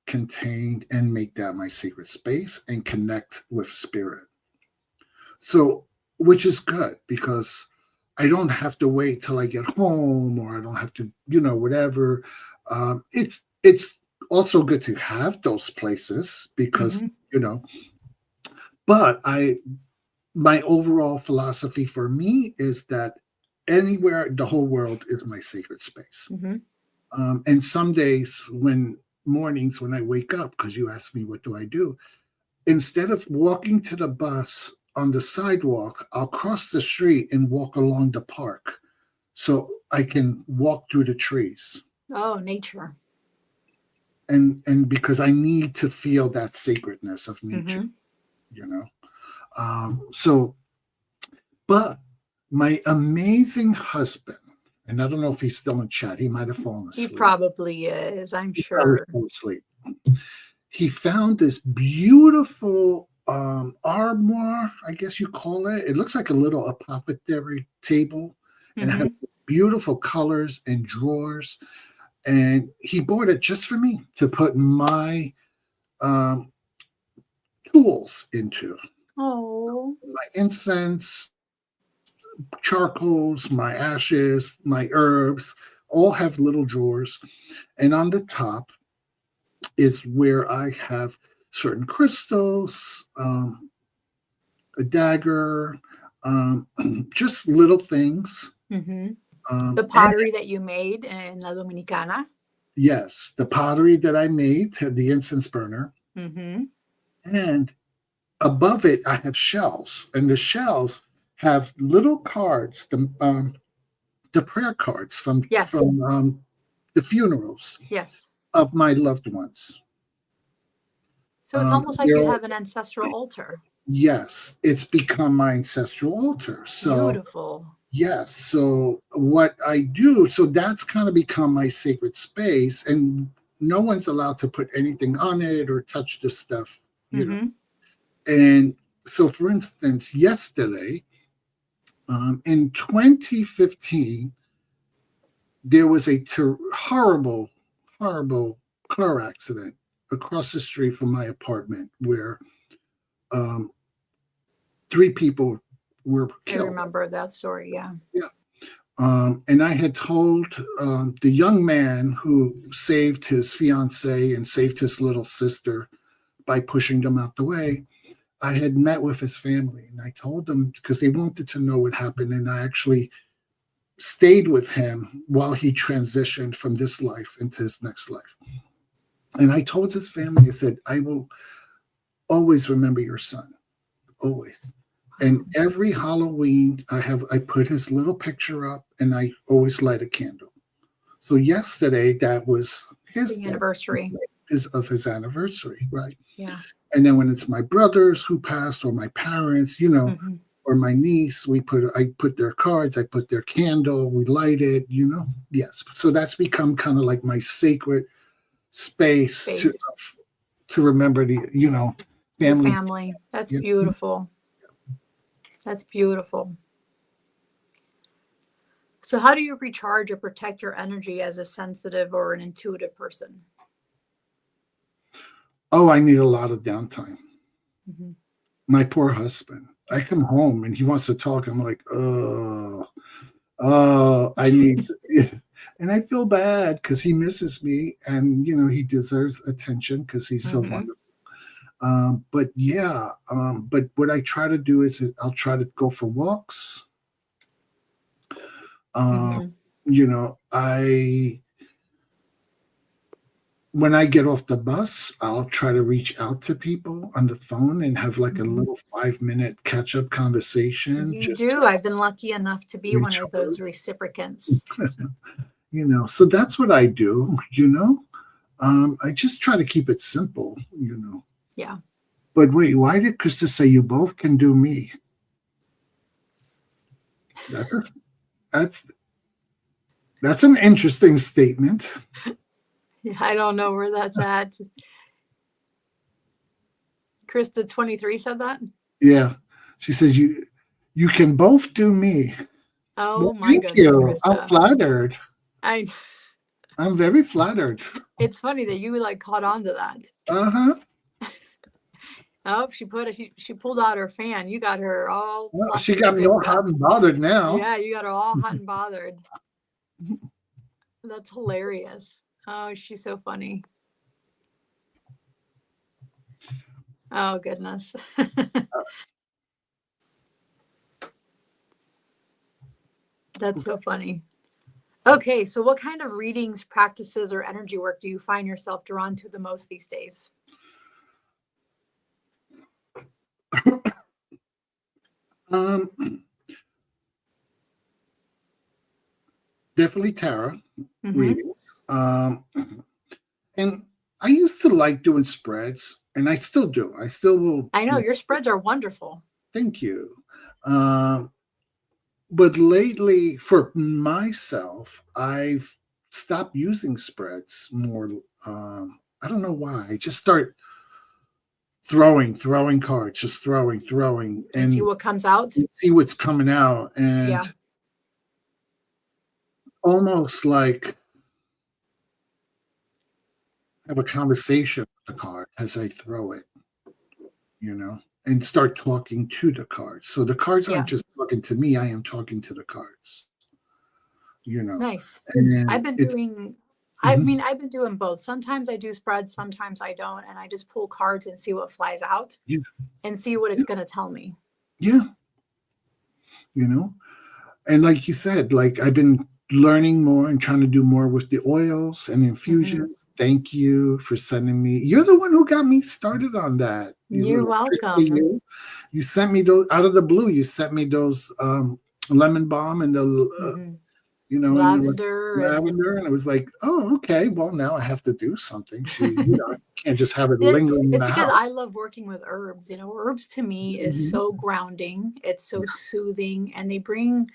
contain and make that my secret space and connect with spirit. So, which is good because I don't have to wait till I get home, or I don't have to, whatever. It's also good to have those places because, but my overall philosophy for me is that anywhere, the whole world is my sacred space. And some days mornings when I wake up, because you asked me what do I do, instead of walking to the bus on the sidewalk, I'll cross the street and walk along the park so I can walk through the trees. Oh, nature. And because I need to feel that sacredness of nature, you know. But my amazing husband, and I don't know if he's still in chat, he might have fallen asleep. He probably is, I'm He sure. fell asleep. He found this beautiful armoire, I guess you call it. It looks like a little apothecary table, and it has beautiful colors and drawers. And he bought it just for me to put my tools into. Oh, My incense, charcoals, my ashes, my herbs, all have little drawers. And on the top is where I have certain crystals, a dagger, just little things. The pottery that you made in La Dominicana. Yes, the pottery that I made had the incense burner. And above it, I have shells. And the shells have little cards, the prayer cards from the funerals of my loved ones. So it's almost like you have an ancestral altar. Yes, it's become my ancestral altar. So beautiful. Yes. So what I do, so that's kind of become my sacred space, and no one's allowed to put anything on it or touch the stuff, you know. And so, for instance, yesterday, in 2015, there was a horrible, horrible car accident across the street from my apartment where 3 people were killed. I remember that story, yeah. And I had told the young man who saved his fiancée and saved his little sister by pushing them out the way, I had met with his family, and I told them, because they wanted to know what happened, and I actually stayed with him while he transitioned from this life into his next life. And I told his family, I said, I will always remember your son, always. And every Halloween, I put his little picture up, and I always light a candle. So yesterday, that was his anniversary. Of his anniversary, right? Yeah. And then when it's my brothers who passed, or my parents, you know, or my niece, I put their cards, I put their candle, we light it, you know. Yes. So that's become kind of like my sacred space. To remember the, you know, family. Your family. That's beautiful. That's beautiful. So how do you recharge or protect your energy as a sensitive or an intuitive person? Oh, I need a lot of downtime. My poor husband. I come home and he wants to talk. I'm like, I need, and I feel bad because he misses me, and you know he deserves attention because he's so wonderful. But yeah, but what I try to do is I'll try to go for walks. You know, when I get off the bus, I'll try to reach out to people on the phone and have like a little 5-minute catch-up conversation. You do. I've been lucky enough to be one of those reciprocants. You know, so that's what I do, you know. I just try to keep it simple, you know. Yeah. But wait, why did Krista say you both can do me? That's an interesting statement. Yeah, I don't know where that's at. Krista 23 said that? Yeah. She says you can both do me. Oh, well, my goodness, Krista. I'm flattered. I'm very flattered. It's funny that you like caught on to that. Oh, she pulled out her fan. You got her all. Well, she got me all hot and bothered now. Yeah, you got her all hot and bothered. That's hilarious. Oh, she's so funny. Oh, goodness. That's so funny. Okay, so what kind of readings, practices, or energy work do you find yourself drawn to the most these days? Um, definitely tarot Mm-hmm. readings. And I used to like doing spreads, and I still do. I still will. I know your spreads are wonderful. Thank you. Um, but lately, for myself, I've stopped using spreads more. I don't know why. I just start throwing cards, just throwing, And see and what comes out. see what's coming out, and Yeah. almost like have a conversation with the card as I throw it, and start talking to the cards. So the cards aren't Yeah. just talking to me, I am talking to the cards, Nice. I've and been it's doing, I mhm, mean, I've been doing both. Sometimes I do spreads, sometimes I don't. And I just pull cards and see what flies out yeah, and see what yeah, it's going to tell me. yeah, you know, and like you said, like I've been learning more and trying to do more with the oils and Hmm. infusions. Thank you for sending me. You're the one who got me started on that. You You're little tricksy welcome. you. You sent me those out of the blue. You sent me those lemon balm and the Hmm. and like Lavender and lavender, and it was like, oh, okay. Well, now I have to do something. Can't just have it it, lingering in it's the because house. I love working with herbs. Herbs to me is Mhm. so grounding. It's so soothing, and they bring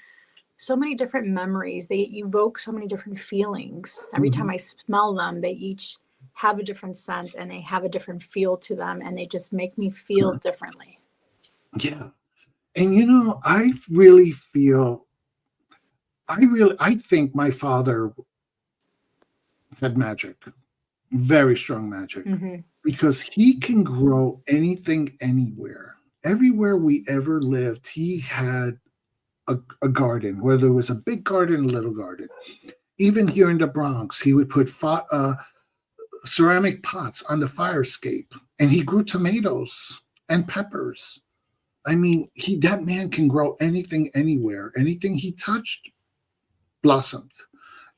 so many different memories. They evoke so many different feelings. Every time Mhm. I smell them, they each have a different scent and they have a different feel to them, and they just make me feel differently. Yeah, and I think my father had magic, very strong magic, Hmm. because he can grow anything anywhere. Everywhere we ever lived, he had a garden, whether it was a big garden, a little garden. Even here in the Bronx, he would put ceramic pots on the fire escape, and he grew tomatoes and peppers. I mean, that man can grow anything anywhere. Anything he touched blossomed.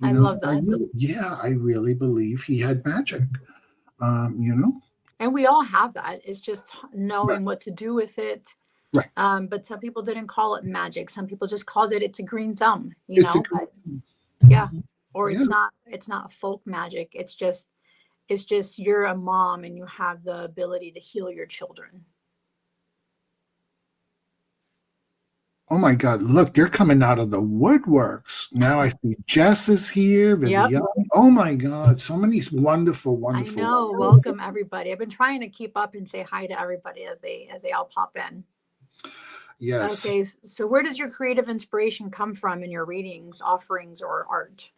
I So love that. I really believe he had magic. Um, you know, And we all have that. It's just right, knowing what to do with it. right. But some people didn't call it magic. Some people just called it, it's a green thumb, It's a but good, yeah. Or yeah. it's not folk magic. It's just you're a mom and you have the ability to heal your children. Oh my God! Look, they're coming out of the woodworks now. I see Jess is here, Yep. Vivian. Oh my God! So many wonderful, I wonderful, know. wonderful. Welcome everybody. I've been trying to keep up and say hi to everybody as they all pop in. Yes, Okay, so where does your creative inspiration come from in your readings, offerings, or art?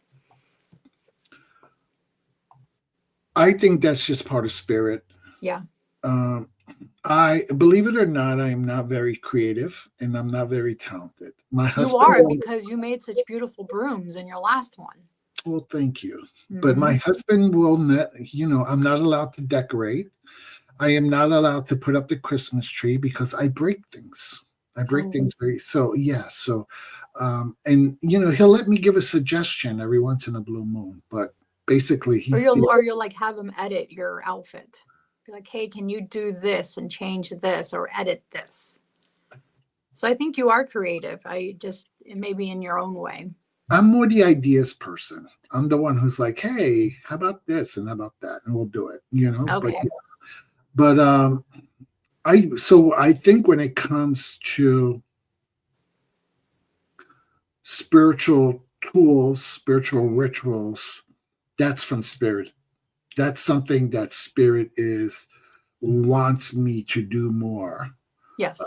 I think that's just part of spirit. Yeah. Um, I believe it or not, I am not very creative and I'm not very talented. My You husband, are, because you made such beautiful brooms in your last one. well, thank you, but my Hmm. husband will not. I'm not allowed to decorate. I am not allowed to put up the Christmas tree because I break things. I break Oh. things very so yeah. So, and he'll let me give a suggestion every once in a blue moon, but basically he's the Or you'll like have them edit your outfit. Be like, hey, can you do this and change this or edit this? So I think you are creative. Maybe in your own way. I'm more the ideas person. I'm the one who's like, hey, how about this and how about that, and we'll do it. But Okay. but I think when it comes to spiritual tools, spiritual rituals, that's from spirit. That's something that spirit is wants me to do more, Yes.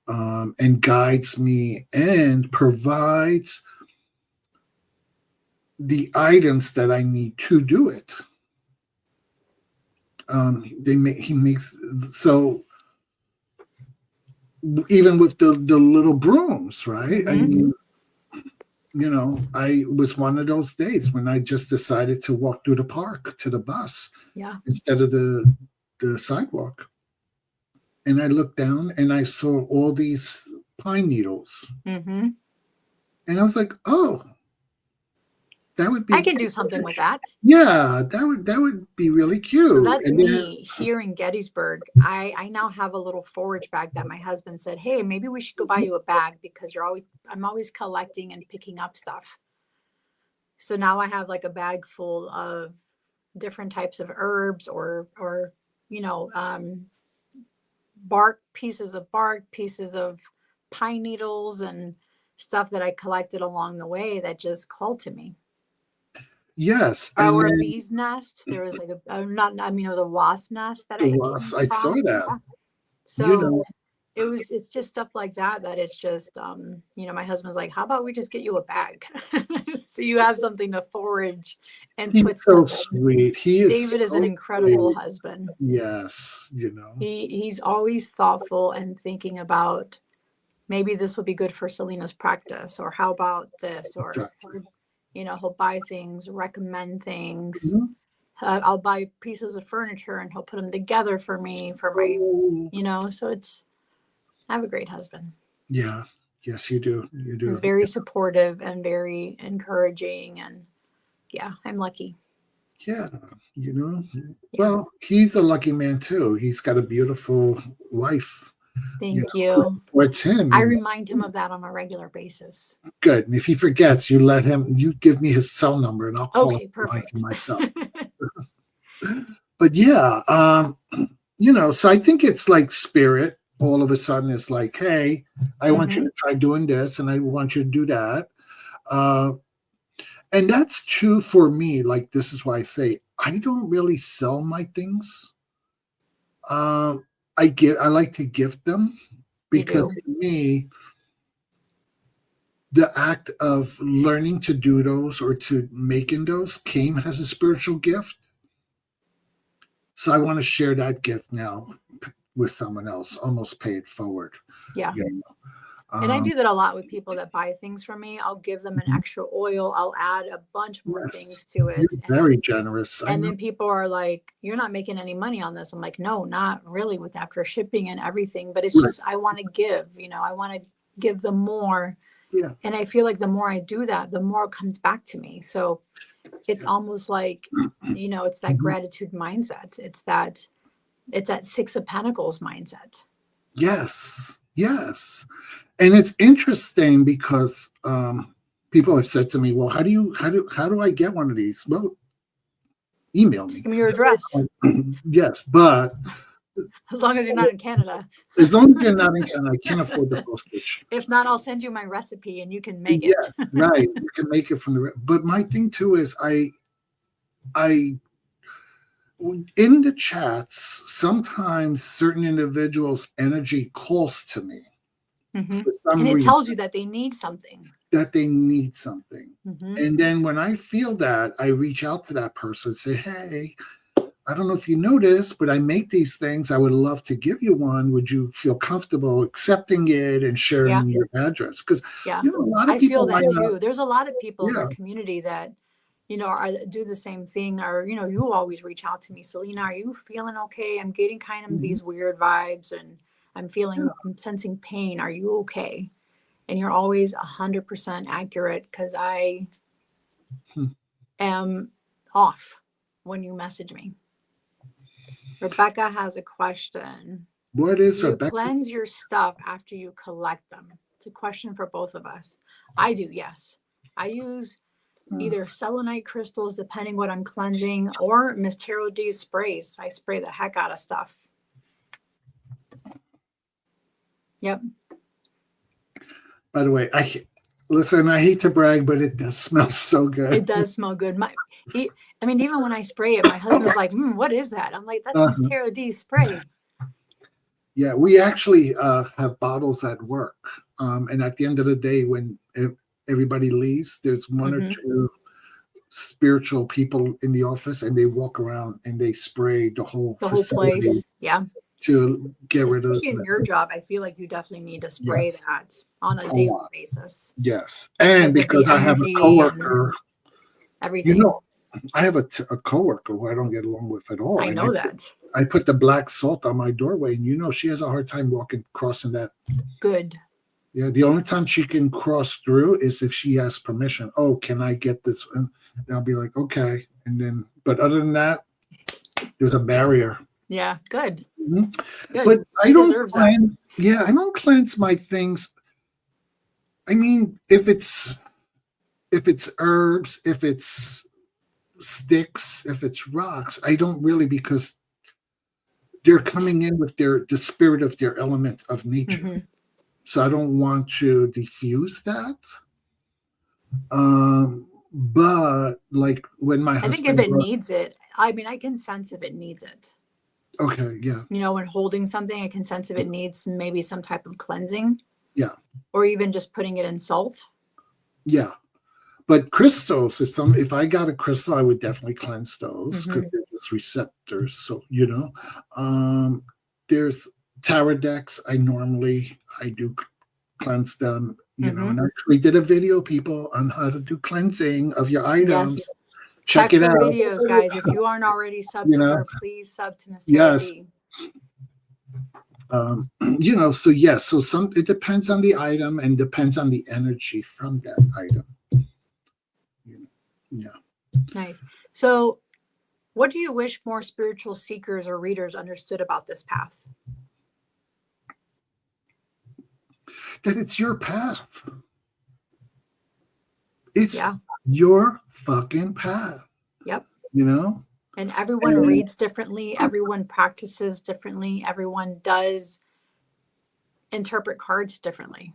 and guides me and provides the items that I need to do it. He makes so even with the little brooms, right? I Hmm. mean, I was one of those days when I just decided to walk through the park to the bus Yeah. instead of the sidewalk. And I looked down and I saw all these pine needles. Hmm. And I was like, oh, That would be. I can do something with that. Yeah, that would be really cute. So that's And me here in Gettysburg. I now have a little forage bag that my husband said, hey, maybe we should go buy you a bag because I'm always collecting and picking up stuff. So now I have like a bag full of different types of herbs or pieces of pine needles and stuff that I collected along the way that just called to me. yes, Or a bee's nest. There was like it was a wasp nest that I came I saw from. that. Yeah. So You know, it's just stuff like that it's just my husband's like, how about we just get you a bag so you have something to forage and he's put so stuff in. sweet. David is an incredible husband. Yes, He's always thoughtful and thinking about maybe this will be good for Selena's practice, or how about this, or exactly. he'll buy things, recommend things. Mhm. I'll buy pieces of furniture and he'll put them together for me for my so I have a great husband. Yeah. Yes, you do. You do. He's very supportive and very encouraging, and yeah, I'm lucky. Yeah, Well, he's a lucky man too. He's got a beautiful wife. Thank you. What's him? I remind him of that on a regular basis. Good. And if he forgets, you give me his cell number and I'll call him perfect. myself. But yeah, so I think it's like spirit all of a sudden is like, hey, I want you to try doing this and I want you to do that. And that's true for me. Like, this is why I say I don't really sell my things. I like to gift them because to me, the act of learning to do those or to making those came as a spiritual gift. So I want to share that gift now with someone else, almost pay it forward. Yeah. And I do that a lot with people that buy things from me. I'll give them an extra oil. I'll add a bunch more things to it. You're very generous. And then people are like, you're not making any money on this. I'm like, no, not really, with after shipping and everything. But it's just, I want to give, I want to give them more. Yeah. And I feel like the more I do that, the more it comes back to me. So it's almost like, it's that gratitude mindset. It's that Six of Pentacles mindset. Yes. Yes. And it's interesting because people have said to me, well, how do I get one of these? Well, email me. Just give me your address. Yes, but as long as you're not in Canada. As long as you're not in Canada, I can't afford the postage. If not, I'll send you my recipe and you can make it. Yeah, right. You can make it from the. But my thing too is I in the chats, sometimes certain individuals' energy calls to me. And it tells you that they need something. And then when I feel that, I reach out to that person and say, hey, I don't know if you know this, but I make these things. I would love to give you one. Would you feel comfortable accepting it and sharing your address? Because a lot of people feel that too. There's a lot of people in our community that do the same thing, or you always reach out to me, Selena, are you feeling okay? I'm getting kind of these weird vibes and I'm sensing pain. Are you okay? And you're always 100% accurate, because I am off when you message me. Rebecca has a question. What is Rebecca? You cleanse your stuff after you collect them. It's a question for both of us. I do, yes. I use either selenite crystals, depending what I'm cleansing, or Miss Tarot D's sprays. I spray the heck out of stuff. Yep. By the way, I hate to brag, but it does smell so good. It does smell good. Even when I spray it, my husband's like, what is that? I'm like, that's Miss Tarot D's spray. Yeah, we actually have bottles at work. And at the end of the day, when everybody leaves, there's one or two spiritual people in the office, and they walk around and they spray the whole place. Yeah. To get rid of in your job, I feel like you definitely need to spray that on a daily basis. Yes. And because I have a coworker, everything. I have a coworker who I don't get along with at all. I know that. I put the black salt on my doorway, and she has a hard time crossing that. Good. Yeah, the only time she can cross through is if she asks permission. Oh, can I get this? And I'll be like, okay. And then, but other than that, there's a barrier. Yeah, good. Mhm. Good. But She I don't deserves that. cleanse. Yeah, I don't cleanse my things. I mean, if it's herbs, if it's sticks, if it's rocks, I don't really, because they're coming in with the spirit of their element of nature. Mhm. So I don't want to diffuse that. But like when my I think husband if it brought, needs it, I mean, I can sense if it needs it. okay, yeah, You know, when holding something, I can sense if it needs maybe some type of cleansing. yeah, Or even just putting it in salt. yeah. But crystals is some. If I got a crystal, I would definitely cleanse those because they're just receptors. So there's tarot decks. I do cleanse them. You know, and I actually did a video, people, on how to do cleansing of your items. Yes. Check it her out. videos, guys. If you aren't already subbed You to know, her, please sub to Miss yes. TLD. You know, so yes, so it depends on the item and depends on the energy from that item. Yeah. Nice. So, what do you wish more spiritual seekers or readers understood about this path? That it's your path. It's Yeah. your fucking path. Yep. You know? And everyone reads differently. Everyone practices differently. Everyone does interpret cards differently.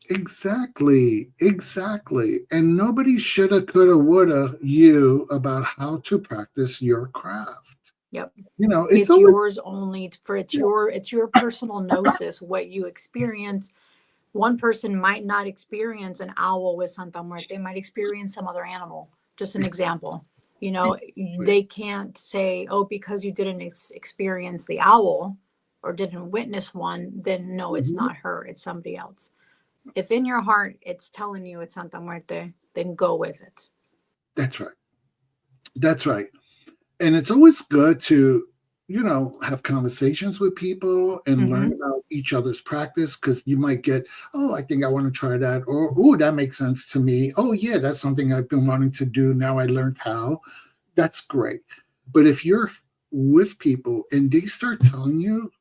Exactly. And nobody shoulda, coulda, woulda you about how to practice your craft. Yep. You know, it's yours only for it's your personal gnosis, what you experience. One person might not experience an owl with Santa Muerte. They might experience some other animal. Just an example. You know, they can't say, oh, because you didn't experience the owl or didn't witness one, then no, it's not her, it's somebody else. If in your heart it's telling you it's Santa Muerte, then go with it. That's right. And it's always good to, you know, have conversations with people and learn about each other's practice, because you might get, oh, I think I want to try that, or oh, that makes sense to me. Oh yeah, that's something I've been wanting to do. Now I learned how. That's great. But if you're with people and they start telling you,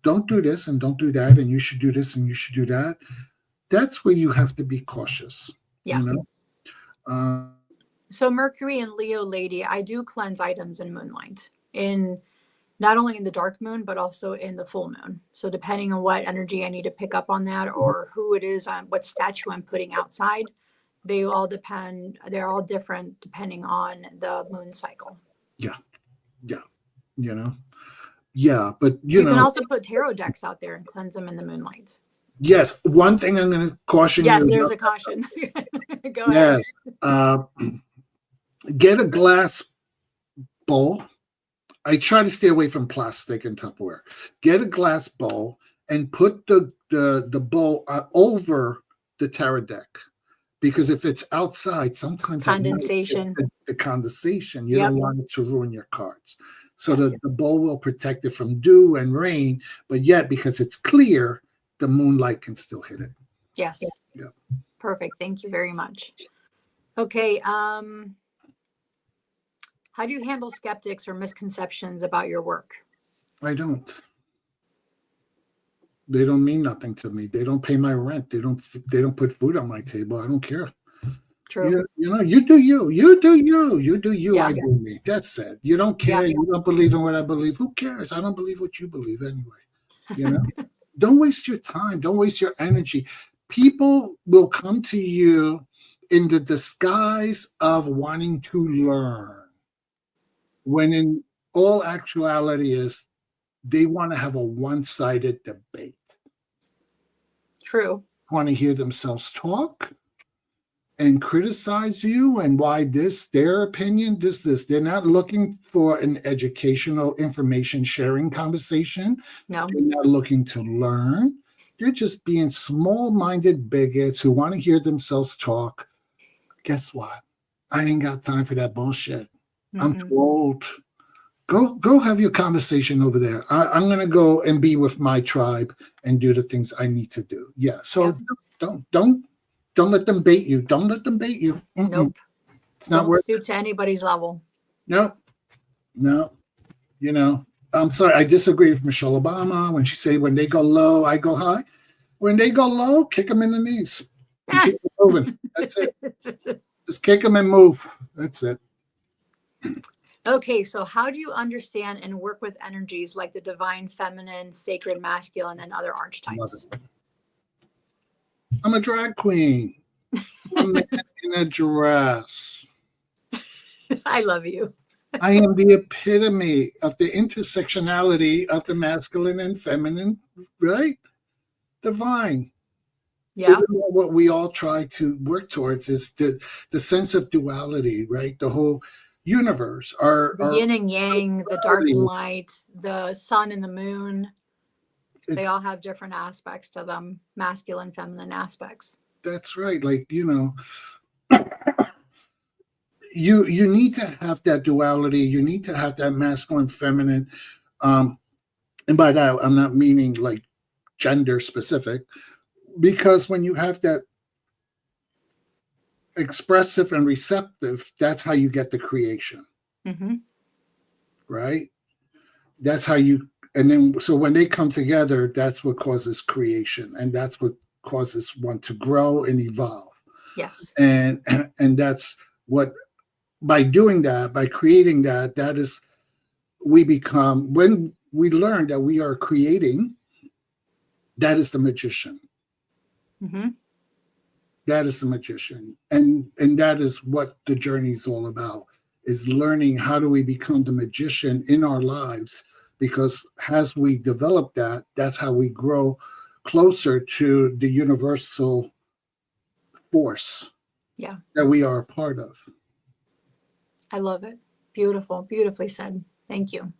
don't do this and don't do that, and you should do this and you should do that, that's where you have to be cautious. Yeah. You know? So Mercury and Leo lady, I do cleanse items in moonlight, in not only in the dark moon, but also in the full moon. So depending on what energy I need to pick up on that, or who it is, what statue I'm putting outside, they all depend. They're all different depending on the moon cycle. Yeah. You know. Yeah, but you can also put tarot decks out there and cleanse them in the moonlight. Yes, one thing I'm going to caution you. Yes, there's a caution. Go ahead. Yes. Get a glass bowl. I try to stay away from plastic and Tupperware. Get a glass bowl and put the bowl over the tarot deck, because if it's outside, sometimes condensation. The condensation, you don't want it to ruin your cards. So the bowl will protect it from dew and rain, but yet because it's clear, the moonlight can still hit it. Yes. Yeah. Perfect. Thank you very much. Okay. How do you handle skeptics or misconceptions about your work? I don't. They don't mean nothing to me. They don't pay my rent. They don't put food on my table. I don't care. True. You know, you do you. You do you. You do you. Yeah. I do me. That's it. You don't care. Yeah. You don't believe in what I believe. Who cares? I don't believe what you believe anyway. You know? Don't waste your time. Don't waste your energy. People will come to you in the disguise of wanting to learn, when in all actuality is they want to have a one-sided debate. True. Want to hear themselves talk and criticize you and why their opinion, this. They're not looking for an educational information sharing conversation. No. They're not looking to learn. They're just being small-minded bigots who want to hear themselves talk. Guess what? I ain't got time for that bullshit. I'm too old. Go have your conversation over there. I'm going to go and be with my tribe and do the things I need to do. Yeah. So Don't let them bait you. Don't let them bait you. Nope. It's not Don't worth stoop to anybody's level. Nope. No. You know, I'm sorry. I disagree with Michelle Obama when she said, when they go low, I go high. When they go low, kick them in the knees. And keep them moving. That's it. Just kick them and move. That's it. Okay, so how do you understand and work with energies like the divine feminine, sacred masculine, and other archetypes? I'm a drag queen. I'm a man in a dress. I love you. I am the epitome of the intersectionality of the masculine and feminine, right? Divine. Yeah. Isn't that what we all try to work towards, is the sense of duality, right? The whole universe. The yin and yang, the dark and light, the sun and the moon. They all have different aspects to them, masculine, feminine aspects. That's right. Like, you know, you need to have that duality. You need to have that masculine, feminine. And by that, I'm not meaning like gender specific, because when you have that expressive and receptive, that's how you get the creation. Mm-hmm. Right? That's how you, and then, so when they come together, that's what causes creation. And that's what causes one to grow and evolve. Yes. And that's what, by doing that, by creating that, that is, we become, when we learn that we are creating, that is the magician. Mm-hmm. That is the magician. And that is what the journey is all about, is learning how do we become the magician in our lives, because as we develop that, that's how we grow closer to the universal force that we are a part of. I love it. Beautiful. Beautifully said. Thank you.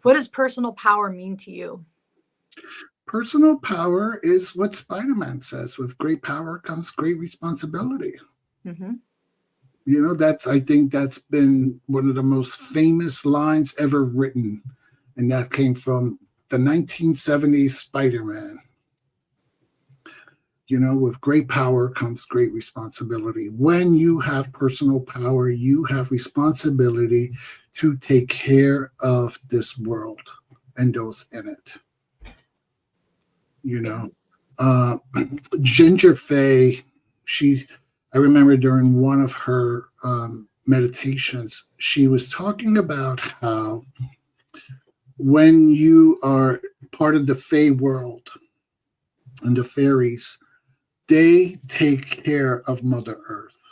What does personal power mean to you? Personal power is what Spider-Man says: with great power comes great responsibility. Mm-hmm. You know, I think that's been one of the most famous lines ever written. And that came from the 1970s Spider-Man. You know, with great power comes great responsibility. When you have personal power, you have responsibility to take care of this world and those in it. You know, Ginger Faye, I remember during one of her meditations, she was talking about how when you are part of the Fae world and the fairies, they take care of Mother Earth,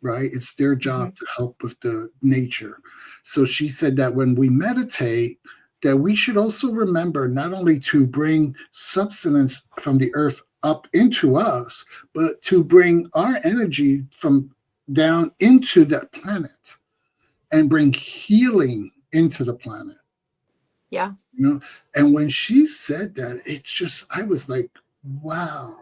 right? It's their job to help with the nature. So she said that when we meditate, that we should also remember not only to bring substance from the earth up into us, but to bring our energy from down into that planet and bring healing into the planet. Yeah. You know, and when she said that, it's just, I was like, wow,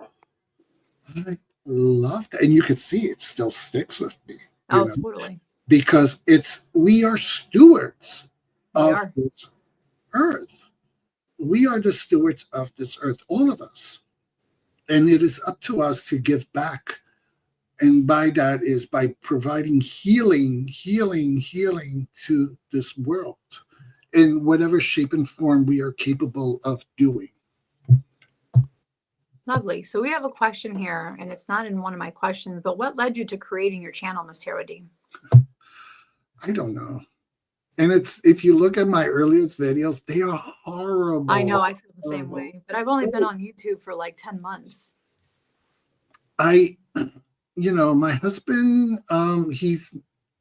I love that. And you could see it still sticks with me. Oh, totally. Because we are stewards of this earth. We are the stewards of this earth, all of us. And it is up to us to give back. And by that is by providing healing to this world in whatever shape and form we are capable of doing. Lovely. So we have a question here, and it's not in one of my questions, but what led you to creating your channel, Ms. Tarot D? I don't know. And if you look at my earliest videos, they are horrible. I know, I feel the same way, but I've only been on YouTube for like 10 months. My husband,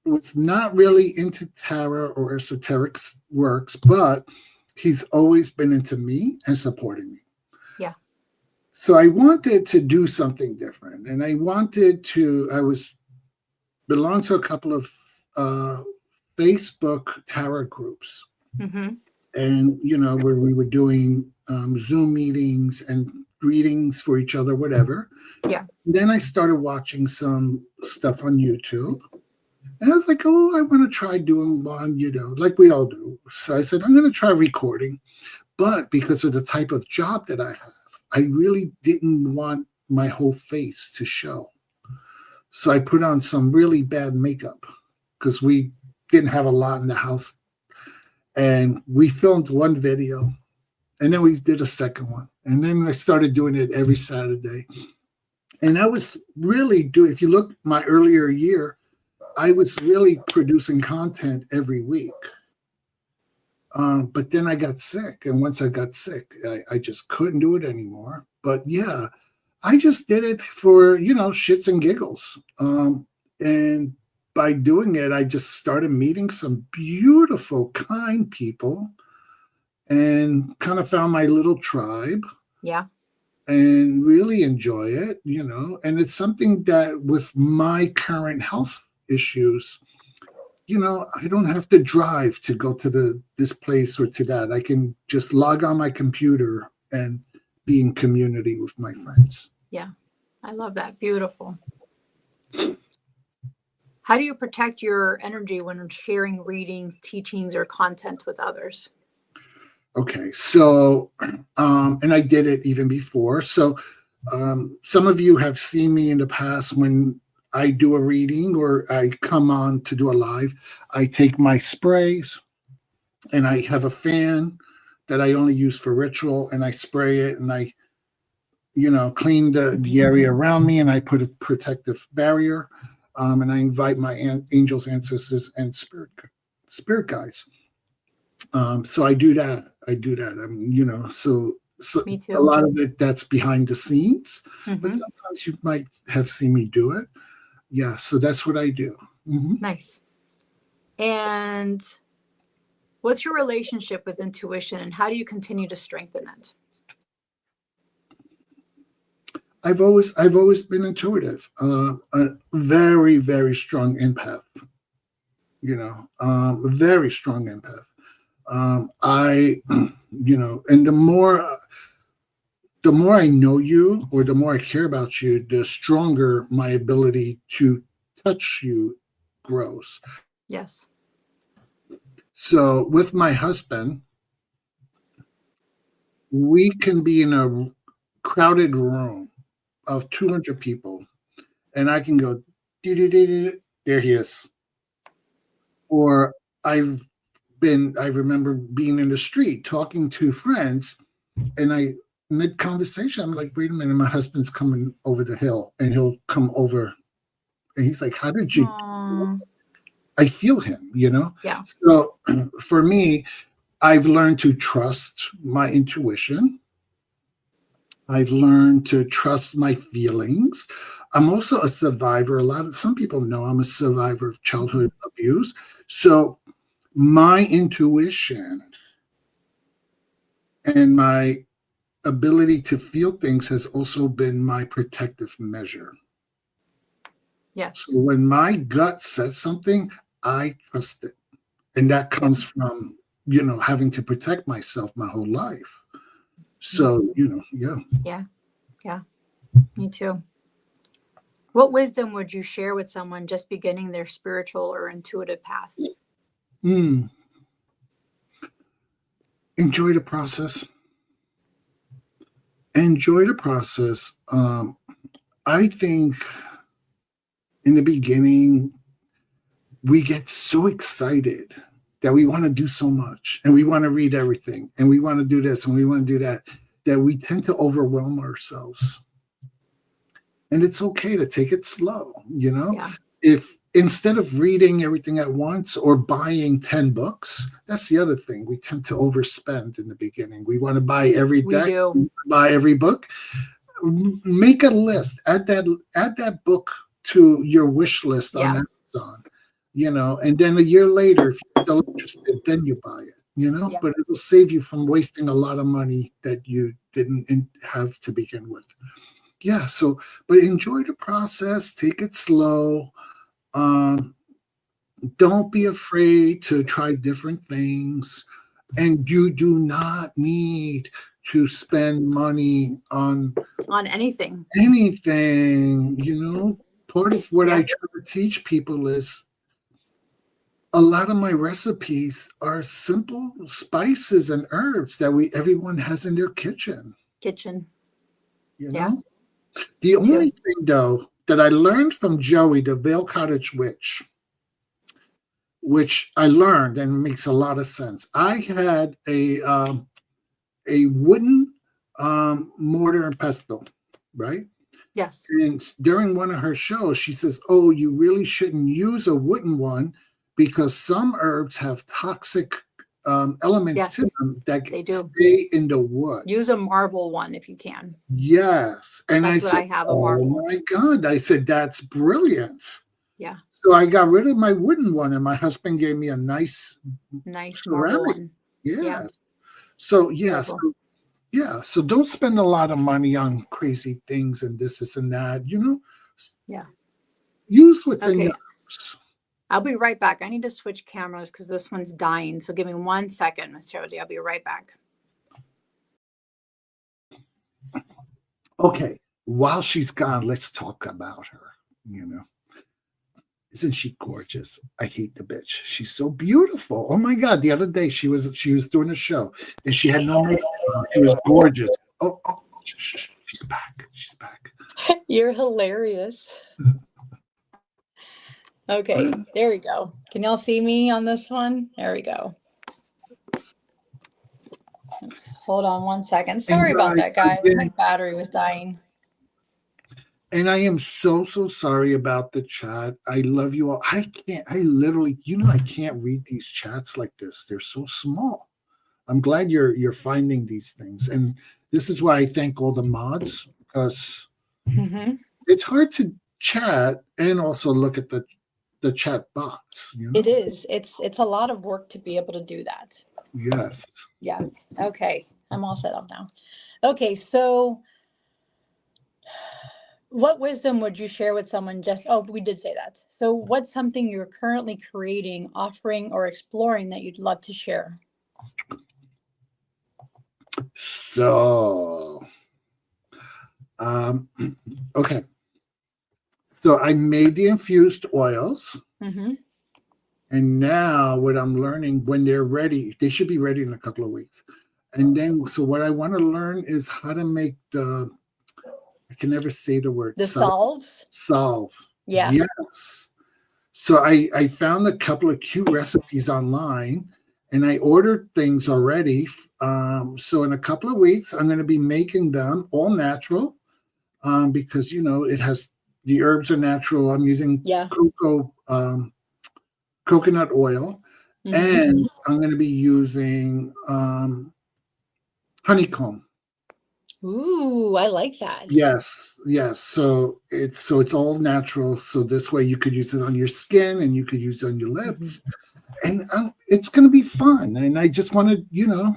was not really into tarot or esoteric works, but he's always been into me and supporting me. Yeah. So I wanted to do something different, and I belonged to a couple of Facebook tarot groups, and where we were doing Zoom meetings and readings for each other, whatever. Yeah. Then I started watching some stuff on YouTube, and I was like, oh, I want to try doing one, like we all do. So I said, I'm going to try recording, but because of the type of job that I have, I really didn't want my whole face to show. So I put on some really bad makeup because we didn't have a lot in the house. And we filmed one video, and then we did a second one. And then I started doing it every Saturday. And I was really doing, if you look my earlier year, I was really producing content every week. But then I got sick. And once I got sick, I just couldn't do it anymore. But yeah, I just did it for, shits and giggles. And by doing it, I just started meeting some beautiful, kind people and kind of found my little tribe. Yeah. And really enjoy it, and it's something that with my current health issues, I don't have to drive to go to this place or to that. I can just log on my computer and be in community with my friends. Yeah. I love that. Beautiful. How do you protect your energy when sharing readings, teachings, or content with others? Okay, so, and I did it even before. So some of you have seen me in the past when I do a reading or I come on to do a live. I take my sprays and I have a fan that I only use for ritual, and I spray it and I, clean the area around me, and I put a protective barrier, and I invite my angels, ancestors, and spirit guides. So I do that. So Me too. a lot of it that's behind the scenes, Mm-hmm. but sometimes you might have seen me do it. Yeah. So that's what I do. Mm-hmm. Nice. And what's your relationship with intuition, and how do you continue to strengthen it? I've always been intuitive, a very, very strong empath, a very strong empath. And the more I know you, or the more I care about you, the stronger my ability to touch you grows. Yes. So with my husband, we can be in a crowded room of 200 people, and I can go, there he is. Or I remember being in the street talking to friends, and mid conversation, I'm like, wait a minute, my husband's coming over the hill, and he'll come over, and he's like, how did you do this? I feel him, Yeah. So for me, I've learned to trust my intuition. I've learned to trust my feelings. I'm also a survivor. Some people know I'm a survivor of childhood abuse. So my intuition and my ability to feel things has also been my protective measure. Yes. So when my gut says something, I trust it. And that comes from, having to protect myself my whole life. So, yeah. Yeah. Yeah. Me too. What wisdom would you share with someone just beginning their spiritual or intuitive path? Enjoy the process. Enjoy the process. I think in the beginning, we get so excited that we want to do so much, and we want to read everything, and we want to do this, and we want to do that we tend to overwhelm ourselves. And it's okay to take it slow, Yeah. If instead of reading everything at once or buying 10 books, that's the other thing. We tend to overspend in the beginning. We want to buy every deck, buy every book. Make a list. Add that book to your wish list on Amazon, and then a year later, if you're still interested, then you buy it, but it will save you from wasting a lot of money that you didn't have to begin with. Yeah. So, but enjoy the process, take it slow. Don't be afraid to try different things, and you do not need to spend money on anything. Part of what I try to teach people is a lot of my recipes are simple spices and herbs that everyone has in their kitchen. You Yeah. know, the Me too. only thing though that I learned from Joey, the Vale Cottage Witch, which I learned and makes a lot of sense. I had a wooden mortar and pestle, right? Yes. And during one of her shows, she says, "Oh, you really shouldn't use a wooden one because some herbs have toxic elements to Yes, them that they do. stay in the wood." Use a marble one if you can. Yes, and I That's what said, I have, a "Oh marble. my God!" I said, "That's brilliant." Yeah. So I got rid of my wooden one, and my husband gave me a nice Nice marble ceramic. one. Yeah. Yes. So Very yes, cool. yeah. So don't spend a lot of money on crazy things and this and that. Yeah. Use what's in your Okay. house. I'll be right back. I need to switch cameras because this one's dying. So give me 1 second, Miss Jody. I'll be right back. Okay. While she's gone, let's talk about her. Isn't she gorgeous? I hate the bitch. She's so beautiful. Oh my God! The other day she was doing a show and she had no makeup on. She was gorgeous. Oh, she's back. She's back. You're hilarious. Okay, there we go. Can y'all see me on this one? There we go. Oops, hold on 1 second. Sorry about that, guys. My battery was dying. And I am so sorry about the chat. I love you all. I literally, I can't read these chats like this. They're so small. I'm glad you're finding these things. And this is why I thank all the mods, because it's hard to chat and also look at the chat box. It is. It's a lot of work to be able to do that. Yes. Yeah. Okay. I'm all set up now. Okay. So what wisdom would you share with someone we did say that. So what's something you're currently creating, offering, or exploring that you'd love to share? So, okay. So I made the infused oils. And now what I'm learning, when they're ready, they should be ready in a couple of weeks. And then, so what I want to learn is how to make I can never say the word. The salves? Salve. Yeah. Yes. So I found a couple of cute recipes online and I ordered things already. So in a couple of weeks, I'm going to be making them all natural because, it has, the herbs are natural. I'm using coconut oil, and I'm going to be using honeycomb. Ooh, I like that. Yes. So it's all natural. So this way you could use it on your skin and you could use it on your lips, and it's going to be fun. And I just want to,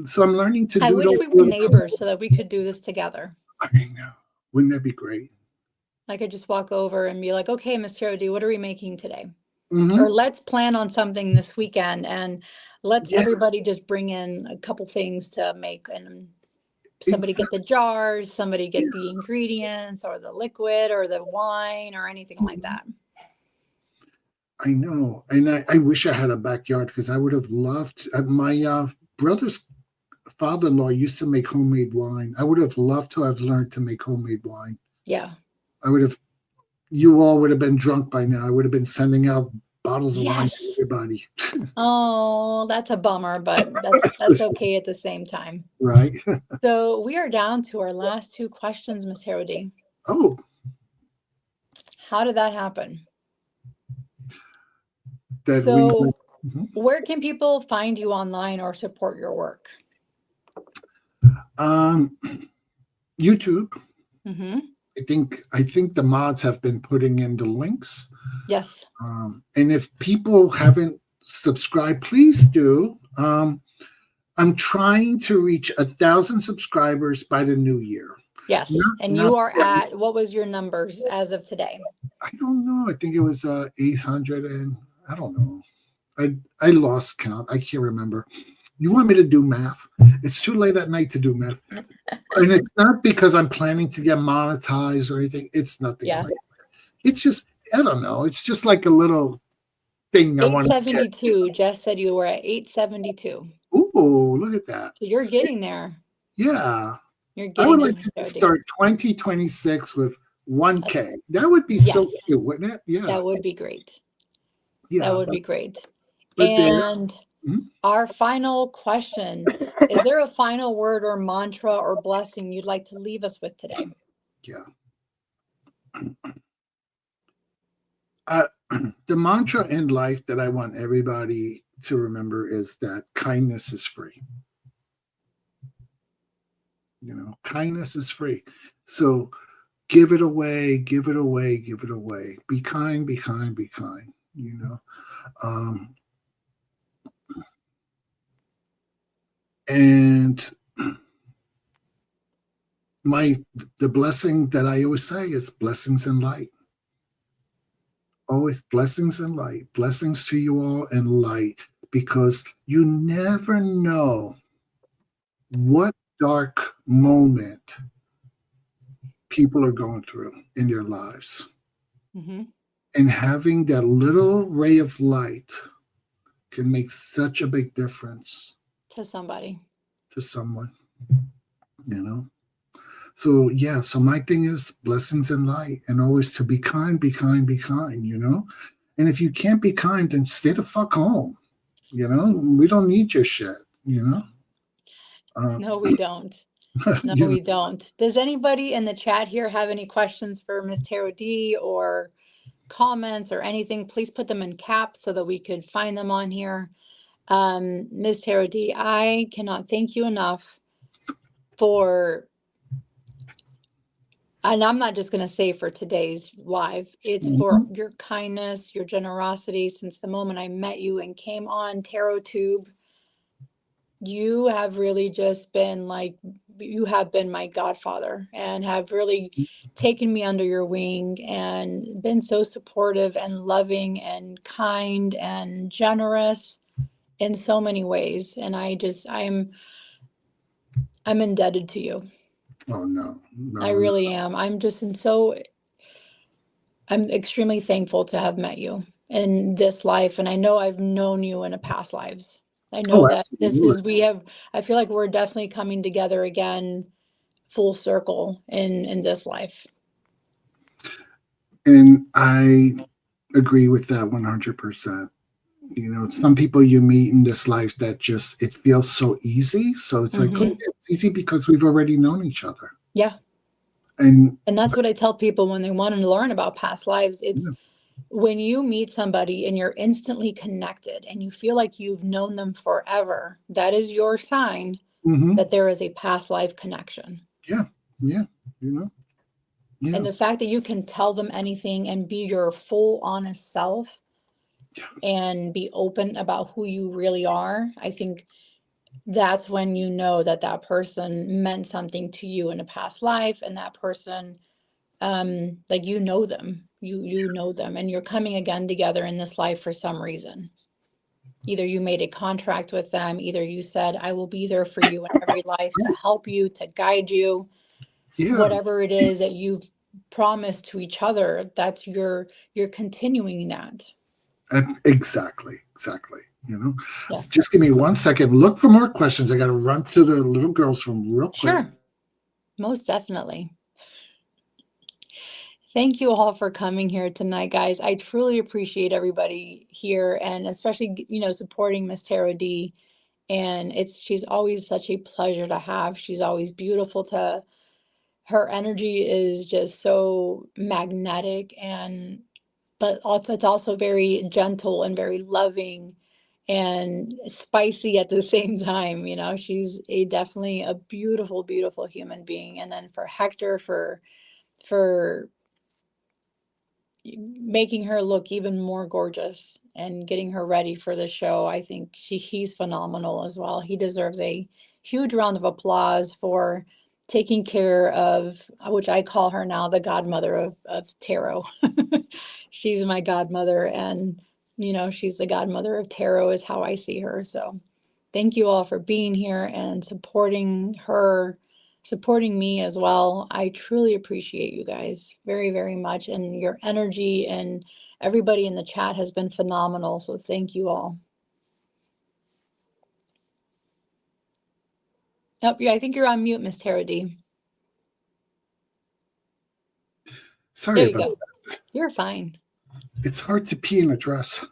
so I'm learning to. I wish we were neighbors so that we could do this together. I know. Wouldn't that be great? I could just walk over and be like, "Okay, Miss Jody, what are we making today?" Or let's plan on something this weekend, and let's everybody just bring in a couple things to make, and somebody get the jars, somebody get the ingredients or the liquid or the wine or anything like that. I know. And I wish I had a backyard because I would have loved my brother's father-in-law used to make homemade wine. I would have loved to have learned to make homemade wine. Yeah. You all would have been drunk by now. I would have been sending out bottles of wine to everybody. Oh, that's a bummer, but that's okay at the same time. Right. So we are down to our last two questions, Ms. Herody. Oh. How did that happen? Where can people find you online or support your work? YouTube. I think the mods have been putting in the links. Yes. And if people haven't subscribed, please do. I'm trying to reach 1,000 subscribers by the new year. Yes. You are at, what was your numbers as of today? I don't know. I think it was 800 and I don't know. I lost count. I can't remember. You want me to do math? It's too late at night to do math. And it's not because I'm planning to get monetized or anything. It's nothing like that. It's just, I don't know. It's just like a little thing I want to get. 872. Jess said you were at 872. Ooh, look at that. So you're getting there. Yeah. You're I would getting like there, to Jody. start 2026 with 1K. That would be Yes. so cute, wouldn't it? Yeah. That would be great. Yeah. That would be great. But there. And Mhm. our final question, is there a final word or mantra or blessing you'd like to leave us with today? Yeah. The mantra in life that I want everybody to remember is that kindness is free. You know, kindness is free. So give it away, give it away, give it away. Be kind, be kind, be kind. You know, and the blessing that I always say is blessings and light. Always blessings and light. Blessings to you all and light, because you never know what dark moment people are going through in their lives. Mm-hmm. And having that little ray of light can make such a big difference To somebody. to someone, you know? So, yeah, so my thing is blessings and light, and always to be kind, be kind, be kind, you know? And if you can't be kind, then stay the fuck home, you know? We don't need your shit, you know? No, we don't. No, You know? we don't. Does anybody in the chat here have any questions for Miss Tarot D or comments or anything? Please put them in caps so that we could find them on here. Ms. Tarot D, I cannot thank you enough for, and I'm not just going to say for today's live, it's for Mhm. your kindness, your generosity since the moment I met you and came on Tarot Tube. You have really just been like, you have been my godfather and have really taken me under your wing and been so supportive and loving and kind and generous in so many ways. And I'm indebted to you. Oh, no, no, I no. really am. I'm extremely thankful to have met you in this life. And I know I've known you in a past lives. I know Oh, that absolutely. I feel like we're definitely coming together again, full circle in this life. And I agree with that 100%. You know, some people you meet in this life that just, it feels so easy. So it's like, Mm-hmm. oh, it's easy because we've already known each other. Yeah. And And that's what I tell people when they want to learn about past lives. It's yeah. when you meet somebody and you're instantly connected and you feel like you've known them forever, that is your sign Mm-hmm. that there is a past life connection. Yeah. Yeah. You know? Yeah. And the fact that you can tell them anything and be your full, honest self and be open about who you really are, I think that's when you know that that person meant something to you in a past life, and that person, like you know them, you know them, and you're coming again together in this life for some reason. Either you made a contract with them, either you said, I will be there for you in every life to help you, to guide you, Yeah. whatever it is that you've promised to each other, that's you're continuing that. Exactly. Exactly. You know, Yeah. just give me 1 second. Look for more questions. I got to run to the little girls' room real quick. Sure. Most definitely. Thank you all for coming here tonight, guys. I truly appreciate everybody here and especially, supporting Miss Tarot D. And she's always such a pleasure to have. She's always beautiful her energy is just so magnetic but also it's also very gentle and very loving and spicy at the same time. She's definitely a beautiful, beautiful human being. And then for Hector, for making her look even more gorgeous and getting her ready for the show. I think he's phenomenal as well. He deserves a huge round of applause for taking care of, which I call her now, the godmother of tarot. She's my godmother, and she's the godmother of tarot is how I see her. So thank you all for being here and supporting her, supporting me as well. I truly appreciate you guys very, very much. And your energy and everybody in the chat has been phenomenal. So thank you all. Oh, yeah, I think you're on mute, Miss Tarot D. Sorry There you about go. You're fine. that. It's hard to pee in a dress.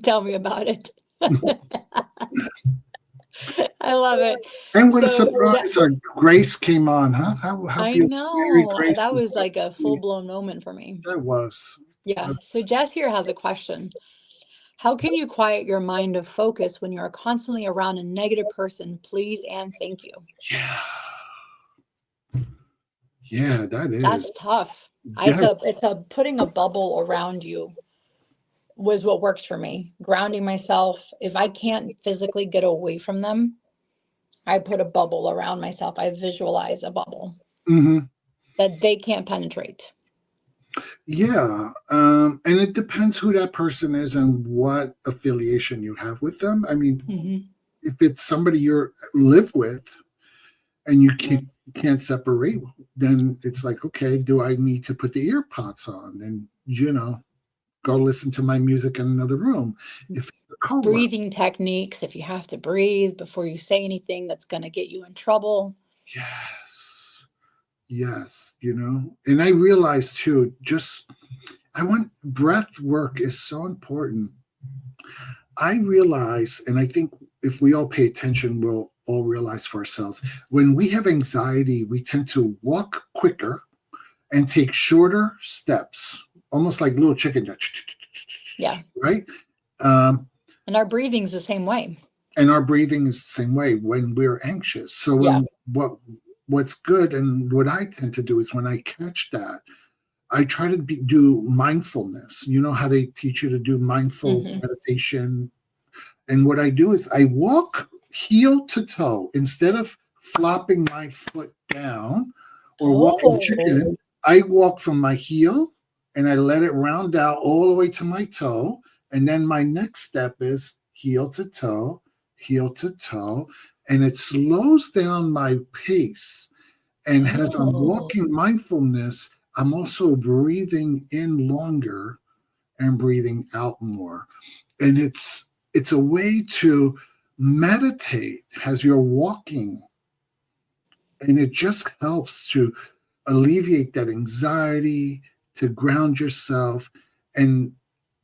Tell me about it. I love it. And what a So, surprise! Our Grace came on, huh? How I beautiful! Mary know Grace that was was like a full-blown moment for me. that was. Yeah. So Jess here has a question. How can you quiet your mind of focus when you're constantly around a negative person? Please and thank you. Yeah. Yeah, that is. That's tough. That, It's a putting a bubble around you was what works for me. Grounding myself. If I can't physically get away from them, I put a bubble around myself. I visualize a bubble mhm. that they can't penetrate. Yeah. And it depends who that person is and what affiliation you have with them. I mean, Mm-hmm. if it's somebody you live with and you can't separate, then it's like, okay, do I need to put the ear pods on and, go listen to my music in another room? If it's a coworker, Breathing techniques, if you have to breathe before you say anything that's going to get you in trouble. yes, yes, and I realize too, breath work is so important. I realize, and I think if we all pay attention, we'll all realize for ourselves, when we have anxiety, we tend to walk quicker and take shorter steps, almost like little chicken. Yeah. Right? And our breathing's the same way. And our breathing is the same way when we're anxious. So what's good and what I tend to do is when I catch that, I try to do mindfulness. You know how they teach you to do mindful meditation. And what I do is I walk heel to toe instead of flopping my foot down or walking chicken. I walk from my heel and I let it round out all the way to my toe. And then my next step is heel to toe, and it slows down my pace. And as I'm walking mindfulness, I'm also breathing in longer and breathing out more. And it's a way to meditate as you're walking. And it just helps to alleviate that anxiety, to ground yourself and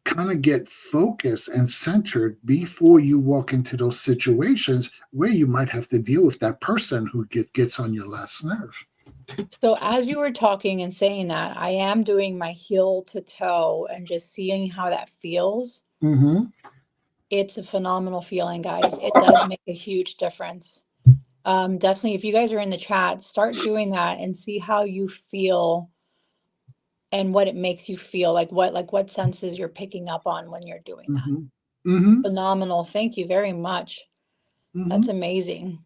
kind of get focused and centered before you walk into those situations where you might have to deal with that person who gets on your last nerve. So as you were talking and saying that, I am doing my heel to toe and just seeing how that feels. Mm-hmm. It's a phenomenal feeling, guys. It does make a huge difference. Definitely, if you guys are in the chat, start doing that and see how you feel and what it makes you feel, like what senses you're picking up on when you're doing that. Mm-hmm. Phenomenal. Thank you very much. Mm-hmm. That's amazing.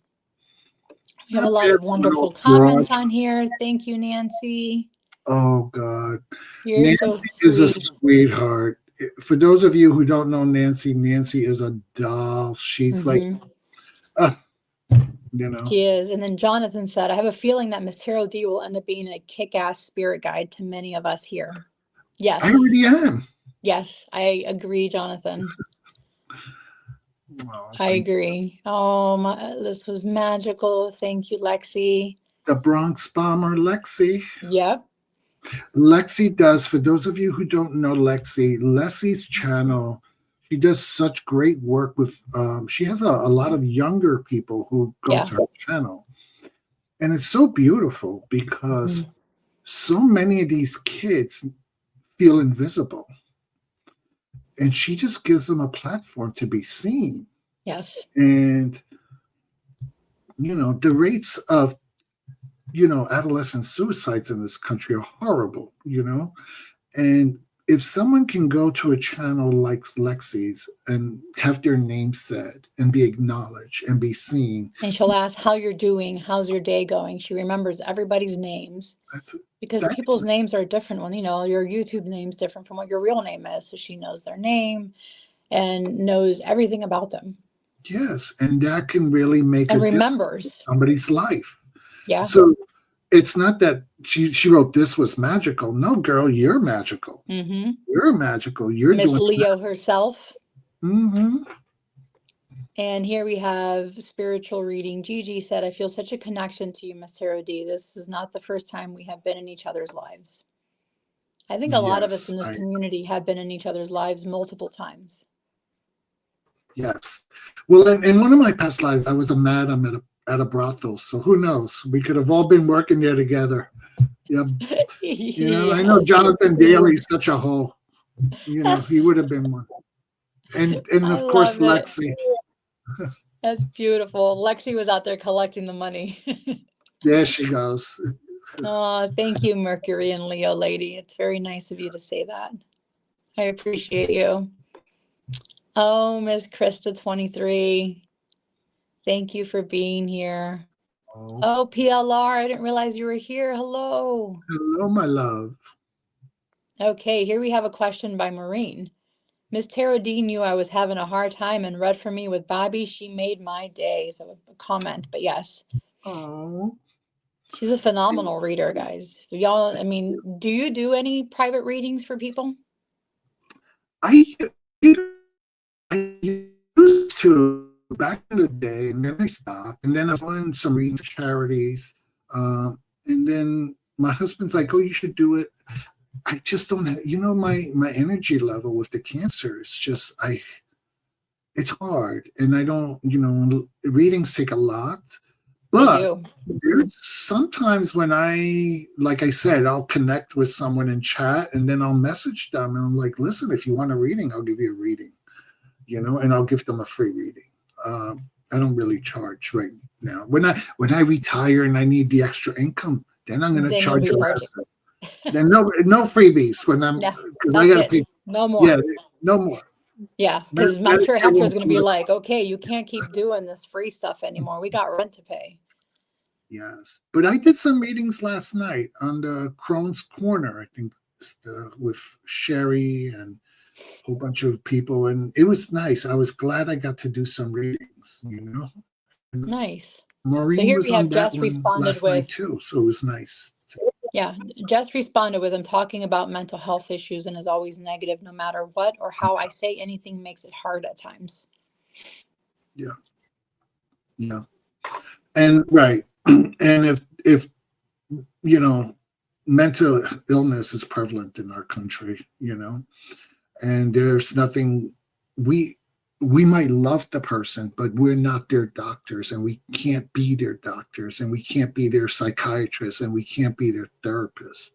We have a lot of wonderful comments on here. Thank you, Nancy. Oh, God. You're Nancy so sweet. is a sweetheart. For those of you who don't know Nancy, Nancy is a doll. She's like, She is. And then Jonathan said, I have a feeling that Miss Tarot D will end up being a kick-ass spirit guide to many of us here. Yes. I already am. Yes, I agree, Jonathan. I agree. Oh, this was magical. Thank you, Lexi. The Bronx Bomber, Lexi. Yep. Lexi does, for those of you who don't know Lexi's channel, she does such great work with, she has a lot of younger people who go to her channel. And it's so beautiful because so many of these kids feel invisible. And she just gives them a platform to be seen. Yes. And, the rates of, adolescent suicides in this country are horrible, and if someone can go to a channel like Lexi's and have their name said and be acknowledged and be seen. And she'll ask how you're doing, how's your day going? She remembers everybody's names because people's names are different when, your YouTube name's different from what your real name is. So she knows their name and knows everything about them. Yes. And that can really make and remembers in somebody's life. Yeah. So it's not that she wrote this was magical. No, girl, you're magical. Mm-hmm. You're magical. You're Miss doing Leo herself. Mm-hmm. And here we have spiritual reading. Gigi said, I feel such a connection to you, Miss Tarot D. This is not the first time we have been in each other's lives. I think a lot of us in this community have been in each other's lives multiple times. Yes. Well, in one of my past lives, I was a madam at a brothel. So who knows? We could have all been working there together. Yep. You know, I know Jonathan Daly's such a hoe. You know, he would have been one. And of course, Lexi. That's beautiful. Lexi was out there collecting the money. There she goes. Oh, thank you, Mercury and Leo lady. It's very nice of you to say that. I appreciate you. Oh, Miss Krista 23. Thank you for being here. Oh, PLR, I didn't realize you were here. Hello. Hello, my love. Okay, here we have a question by Maureen. Miss Tarot D knew I was having a hard time and read for me with Bobby. She made my day. So a comment, but yes. Oh. She's a phenomenal reader, guys. Y'all, I mean, do you do any private readings for people? I used to back in the day, and then I stopped, and then I was doing some readings charities, and then my husband's like, "Oh, you should do it." I just don't have, you know, my energy level with the cancer is just it's hard, and I don't, you know, readings take a lot. But there's sometimes when like I said, I'll connect with someone in chat, and then I'll message them, and I'm like, "Listen, if you want a reading, I'll give you a reading." You know, and I'll give them a free reading. I don't really charge right now. When I retire and I need the extra income, then I'm going to charge you. Then no freebies when I'm. I gotta pay. No more. Yeah, no more. Yeah, because I'm sure Hector's going to be like, "Okay, you can't keep doing this free stuff anymore. We got rent to pay." Yes, but I did some readings last night on the Crone's Corner. I think with Sherry and a whole bunch of people, and it was nice. I was glad I got to do some readings, you know. And nice. Maureen so here was we have on that Jess one responded last with night too, so it was nice. Yeah, Jess responded with, I'm talking about mental health issues and is always negative no matter what or how I say anything makes it hard at times. Yeah. Yeah. And right. And if you know, mental illness is prevalent in our country, you know, and there's nothing we might love the person, but we're not their doctors, and we can't be their doctors, and we can't be their psychiatrists, and we can't be their therapists.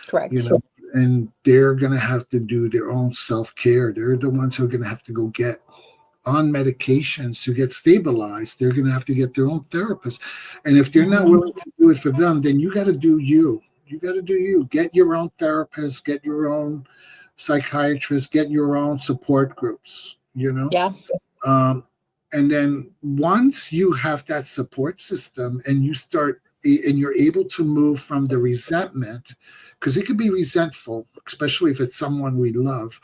Correct. You know, and they're going to have to do their own self-care. They're the ones who are going to have to go get on medications to get stabilized. They're going to have to get their own therapist. And if they're not willing to do it for them, then you got to do you. You got to do you. Get your own therapist, get your own psychiatrist, get your own support groups, you know? Yeah. And then once you have that support system and you start, and you're able to move from the resentment, because it could be resentful, especially if it's someone we love.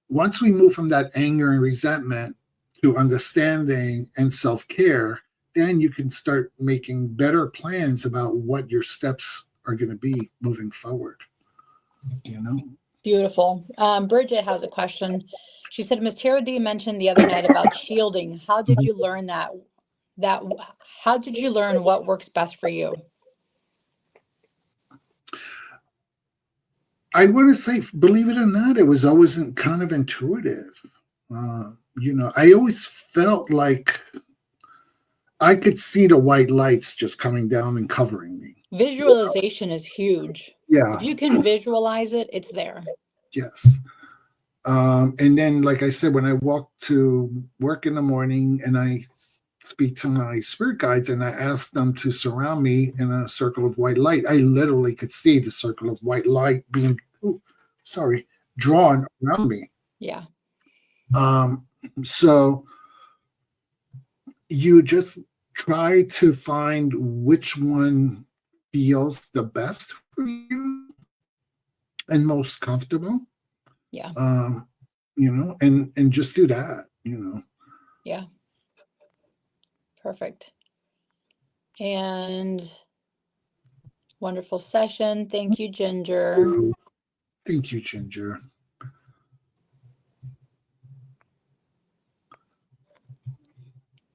Once we move from that anger and resentment to understanding and self-care, then you can start making better plans about what your steps are going to be moving forward, you know? Beautiful. Bridget has a question. She said, Ms. Tarot D mentioned the other night about shielding. How did you learn that? How did you learn what works best for you? I want to say, believe it or not, it was always kind of intuitive. You know, I always felt like I could see the white lights just coming down and covering me. Visualization is huge. Yeah. If you can visualize it, it's there. Yes. And then, like I said, when I walk to work in the morning and I speak to my spirit guides and I ask them to surround me in a circle of white light, I literally could see the circle of white light being, drawn around me. Yeah. So you just try to find which one feels the best for you and most comfortable. Yeah. You know, and just do that, you know. Yeah. Perfect. And wonderful session. Thank you, Ginger. Thank you, Ginger.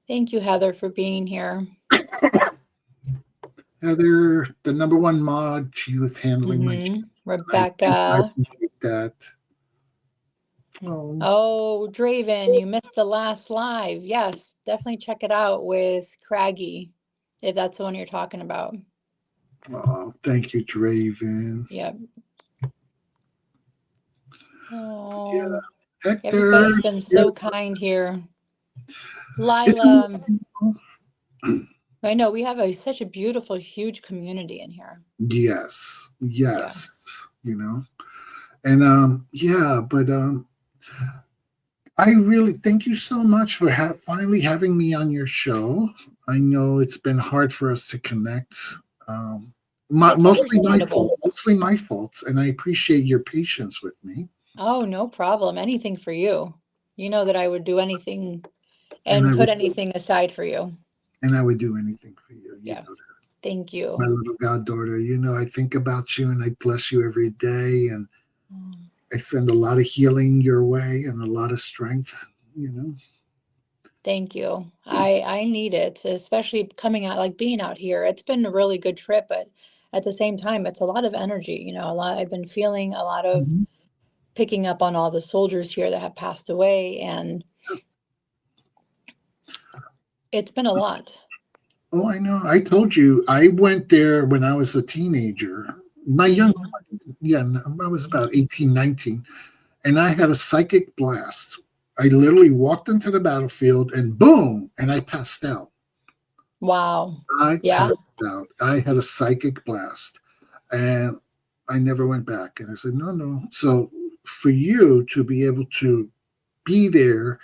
Thank you, Heather, for being here. Heather, the number one mod, she was handling my chat. I Rebecca. appreciate that. Oh, Draven, you missed the last live. Yes, definitely check it out with Craggy, if that's the one you're talking about. Oh, thank you, Draven. Yep. Oh, yeah. Hector. Everybody's been so kind here. Lila. I know we have such a beautiful, huge community in here. Yes. Yeah. You know, and but I really thank you so much for finally having me on your show. I know it's been hard for us to connect. Mostly my fault, and I appreciate your patience with me. Oh, no problem. Anything for you. You know that I would do anything and put anything aside for you. And I would do anything for you. Yeah. Know that. Thank you. My little goddaughter, I think about you and I bless you every day. And I send a lot of healing your way and a lot of strength, Thank you. I need it, especially coming out, like being out here. It's been a really good trip, but at the same time, it's a lot of energy, I've been feeling a lot of picking up on all the soldiers here that have passed away, and it's been a lot. Oh, I know. I told you I went there when I was a teenager. My I was about 18, 19, and I had a psychic blast. I literally walked into the battlefield and boom, and I passed out. Wow. I passed out. I had a psychic blast, and I never went back. And I said, no. So for you to be able to be there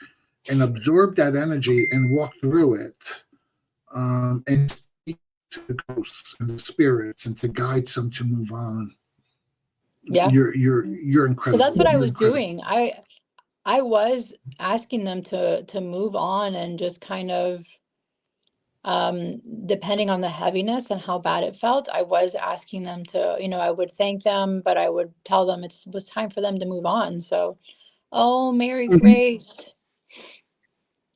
and absorb that energy and walk through it, and speak to the ghosts and the spirits and to guide some to move on. Yeah. You're incredible. So that's what I was doing. I was asking them to move on and just kind of depending on the heaviness and how bad it felt, I was asking them to, I would thank them, but I would tell them it was time for them to move on. So, Mary Grace.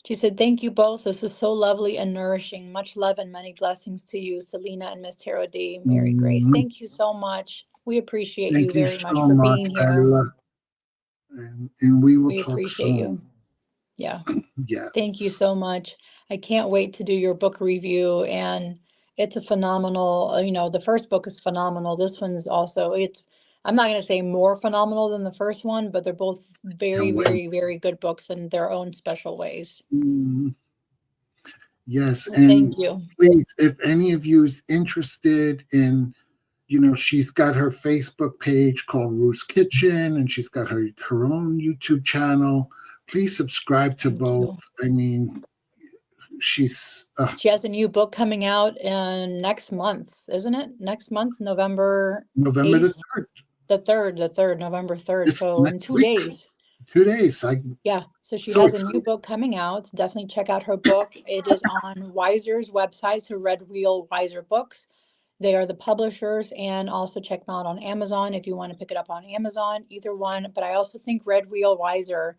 She said, thank you both. This is so lovely and nourishing. Much love and many blessings to you, Selena and Miss Tarot D. Mary Grace, thank you so much. We appreciate you very much for being here. And we will talk appreciate soon. You. Yeah. Yes. Thank you so much. I can't wait to do your book review, and it's a phenomenal, the first book is phenomenal. This one's also, I'm not going to say more phenomenal than the first one, but they're both very, very, very good books in their own special ways. Yes. Well, thank you. Please, if any of you is interested in, she's got her Facebook page called Ruth's Kitchen, and she's got her own YouTube channel. Please subscribe to both. I mean, she has a new book coming out in next month, isn't it? Next month, November 8th? the 3rd, November 3rd. So in 2 days. 2 days. So she has a new book coming out. Definitely check out her book. It is on Wiser's website, so Red Wheel Wiser Books. They are the publishers, and also check them out on Amazon if you want to pick it up on Amazon, either one. But I also think Red Wheel Wiser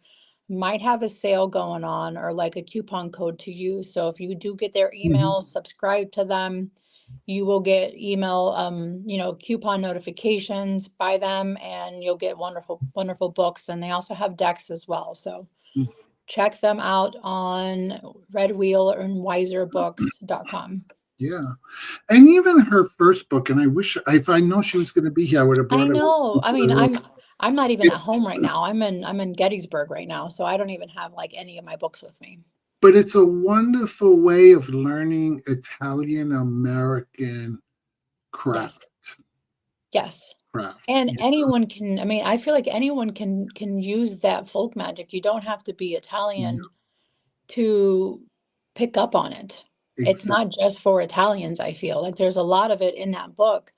might have a sale going on or like a coupon code to use. So if you do get their emails, subscribe to them, you will get email, coupon notifications by them, and you'll get wonderful, wonderful books. And they also have decks as well. So check them out on Red Wheel and wiserbooks.com. Yeah. And even her first book, and I wish, if I know she was going to be here, I would have brought it. I know. I mean, I'm not even at home right now. I'm in Gettysburg right now, so I don't even have like any of my books with me. But it's a wonderful way of learning Italian American craft. Yes. Craft. And anyone can, I feel like anyone can use that folk magic. You don't have to be Italian to pick up on it. Exactly. It's not just for Italians, I feel. Like there's a lot of it in that book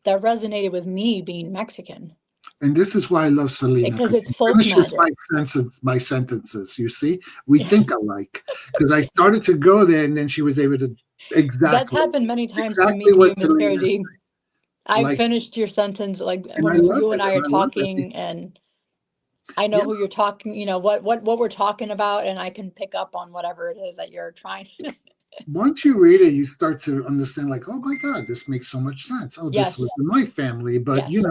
that resonated with me being Mexican. And this is why I love Selena. Because it's folk magic. My sentences, you see? We think alike. Because I started to go there, and then she was able to, exactly. That's happened many times to me and you, Ms. Parody. I finished your sentence, like when you and I are talking, and I know Yeah. who you're talking, what we're talking about, and I can pick up on whatever it is that you're trying to. Once you read it, you start to understand, like, oh my God, this makes so much sense. Oh, this was Yes. in my family. But, Yes.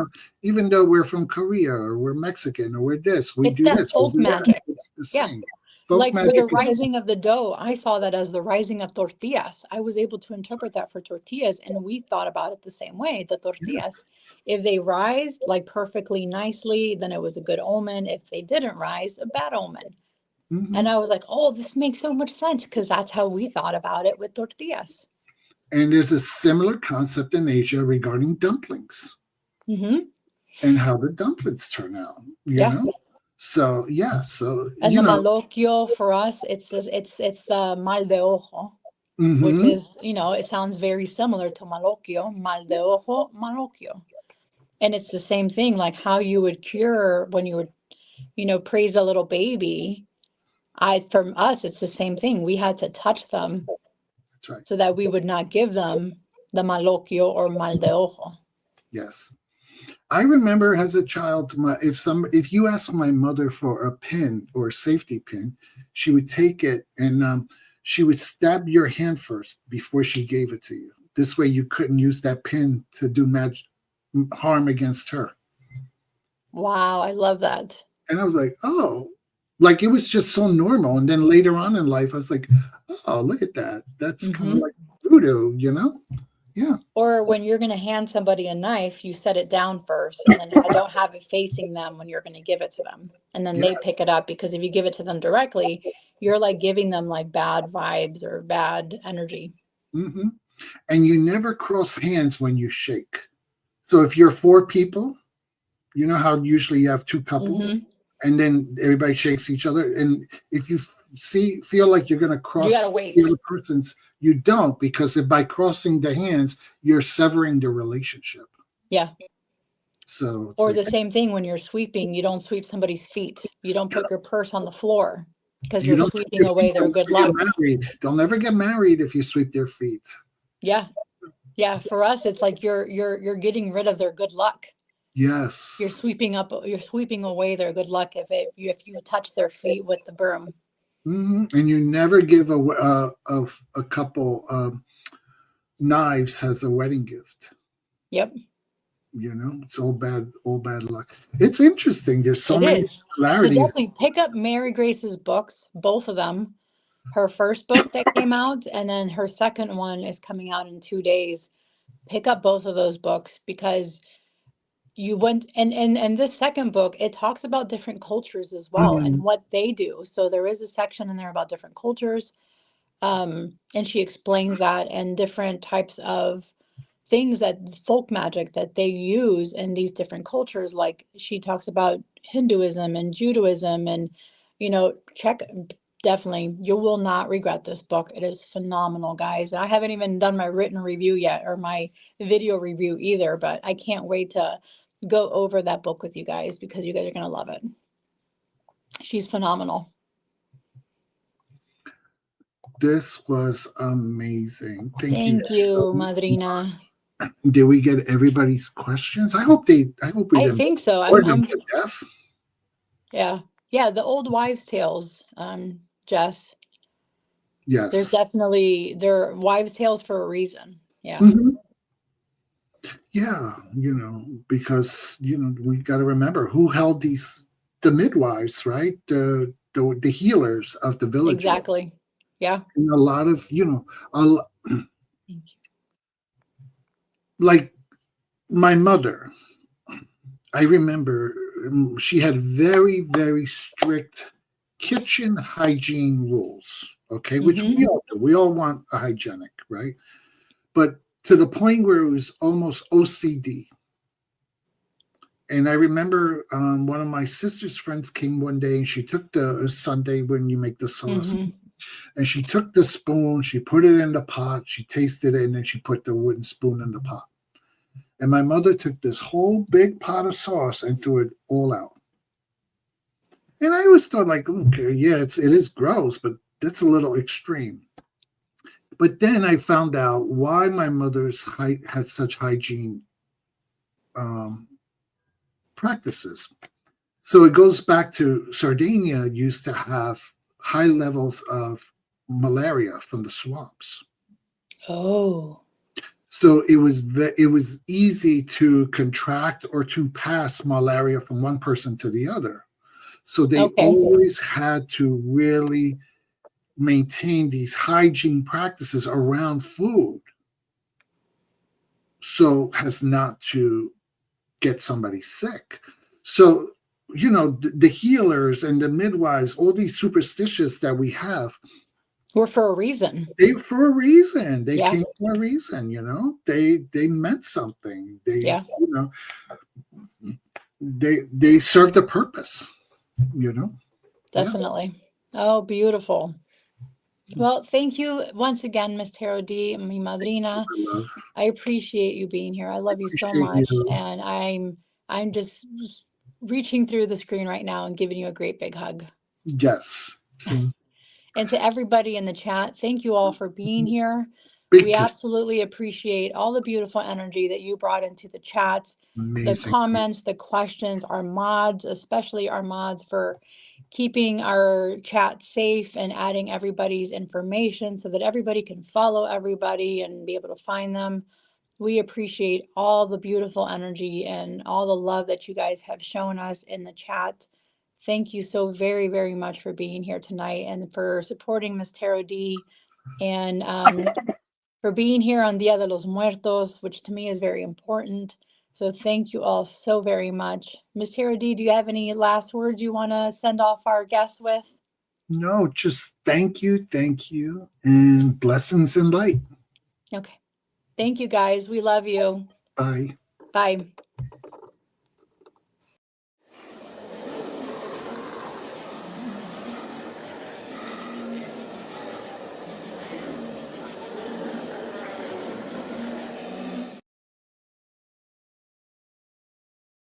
even though we're from Korea or we're Mexican or we're this, we It's do that this, we folk do that. magic. It's the Yeah. same. Folk Like with the magic is, rising of the dough, I saw that as the rising of tortillas. I was able to interpret that for tortillas, and we thought about it the same way. The tortillas, yes. if they rise like perfectly nicely, then it was a good omen. If they didn't rise, a bad omen. Hmm. And I was like, oh, this makes so much sense because that's how we thought about it with tortillas. And there's a similar concept in Asia regarding dumplings Hmm. and how the dumplings turn out, Yeah. So, yeah. So, And the malocchio for us, it's the mal de ojo, which hmm is, it sounds very similar to malocchio, mal de ojo, malocchio. And it's the same thing, like how you would cure when you would, praise a little baby. From us, it's the same thing. We had to touch them that's right. so that we would not give them the malocchio or mal de ojo. Yes. I remember as a child, if you asked my mother for a pin or a safety pin, she would take it and she would stab your hand first before she gave it to you. This way, you couldn't use that pin to do harm against her. Wow, I love that. And I was like, oh, like it was just so normal. And then later on in life, I was like, oh, look at that. That's kind of Hmm. like voodoo, Yeah. Or when you're going to hand somebody a knife, you set it down first and then don't have it facing them when you're going to give it to them. And then Yeah. they pick it up because if you give it to them directly, you're like giving them like bad vibes or bad energy. Hmm. And you never cross hands when you shake. So if you're four people, you know how usually you have two couples, Hmm. and then everybody shakes each other. And if you feel like you're going to You got to cross wait. the other person's, you don't, because by crossing the hands, you're severing the relationship. Yeah. So it's Or like, the same thing when you're sweeping, you don't sweep somebody's feet. You don't put your purse on the floor because you you're don't sweeping your away feet, their they'll good never luck. get married. They'll never get married if you sweep their feet. Yeah. Yeah. For us, it's like you're getting rid of their good luck. You're Yes. sweeping away their good luck if you touch their feet with the broom. And you never give a couple knives as a wedding gift. Yep. It's all bad luck. It's interesting. There's so It many is. So similarities. definitely pick up Mary Grace's books, both of them. Her first book that came out, and then her second one is coming out in 2 days. Pick up both of those books because you went and this second book, it talks about different cultures as well and Mhm. what they do. So there is a section in there about different cultures. And she explains that and different types of things that folk magic that they use in these different cultures. Like she talks about Hinduism and Judaism and, check definitely. You will not regret this book. It is phenomenal, guys. I haven't even done my written review yet or my video review either, but I can't wait to go over that book with you guys because you guys are going to love it. She's phenomenal. This was amazing. Thank you Thank so you, much. Madrina. Did we get everybody's questions? I hope we I didn't think so. bore them to death. Yeah. Yeah, the old wives' tales, Jess. There's Yes. definitely they're wives' tales for a reason. Yeah. Mhm. Yeah, because we got to remember who held the midwives, right? The healers of the villages. Exactly. Yeah. And a lot of, Thank you. like my mother, I remember she had very, very strict kitchen hygiene rules, okay, which we Mhm. all do. We all want a hygienic, right? But to the point where it was almost OCD. And I remember one of my sister's friends came one day and she took the Sunday when you make the sauce, Mhm. and she took the spoon, she put it in the pot, she tasted it, and then she put the wooden spoon in the pot. And my mother took this whole big pot of sauce and threw it all out. And I always thought, like, okay, yeah, it is gross, but that's a little extreme. But then I found out why my mother's had such hygiene um, practices. So it goes back to Sardinia used to have high levels of malaria from the swamps. Oh. So it was easy to contract or to pass malaria from one person to the other. So they always had to really maintain these hygiene practices around food so as not to get somebody sick. So, you know, the healers and the midwives, all these superstitions that we have, were for a reason. They for a reason. They came for a reason, you know. They meant something. They, you know, they served a purpose, you know. Definitely. Oh, beautiful. Well, thank you once again, Miss Tarot D, mi madrina. I appreciate you being here. I love you so much. And I'm just reaching through the screen right now and giving you a great big hug. Yes. See? And to everybody in the chat, thank you all for being here. We absolutely appreciate all the beautiful energy that you brought into the chat, the comments, the questions, our mods, especially our mods for keeping our chat safe and adding everybody's information so that everybody can follow everybody and be able to find them. We appreciate all the beautiful energy and all the love that you guys have shown us in the chat. Thank you so very, very much for being here tonight and for supporting Miss Tarot D and for being here on Dia de los Muertos, which to me is very important. So thank you all so very much. Miss Tarot D, do you have any last words you want to send off our guests with? No, just thank you, and blessings and light. Okay. Thank you, guys. We love you. Bye. Bye.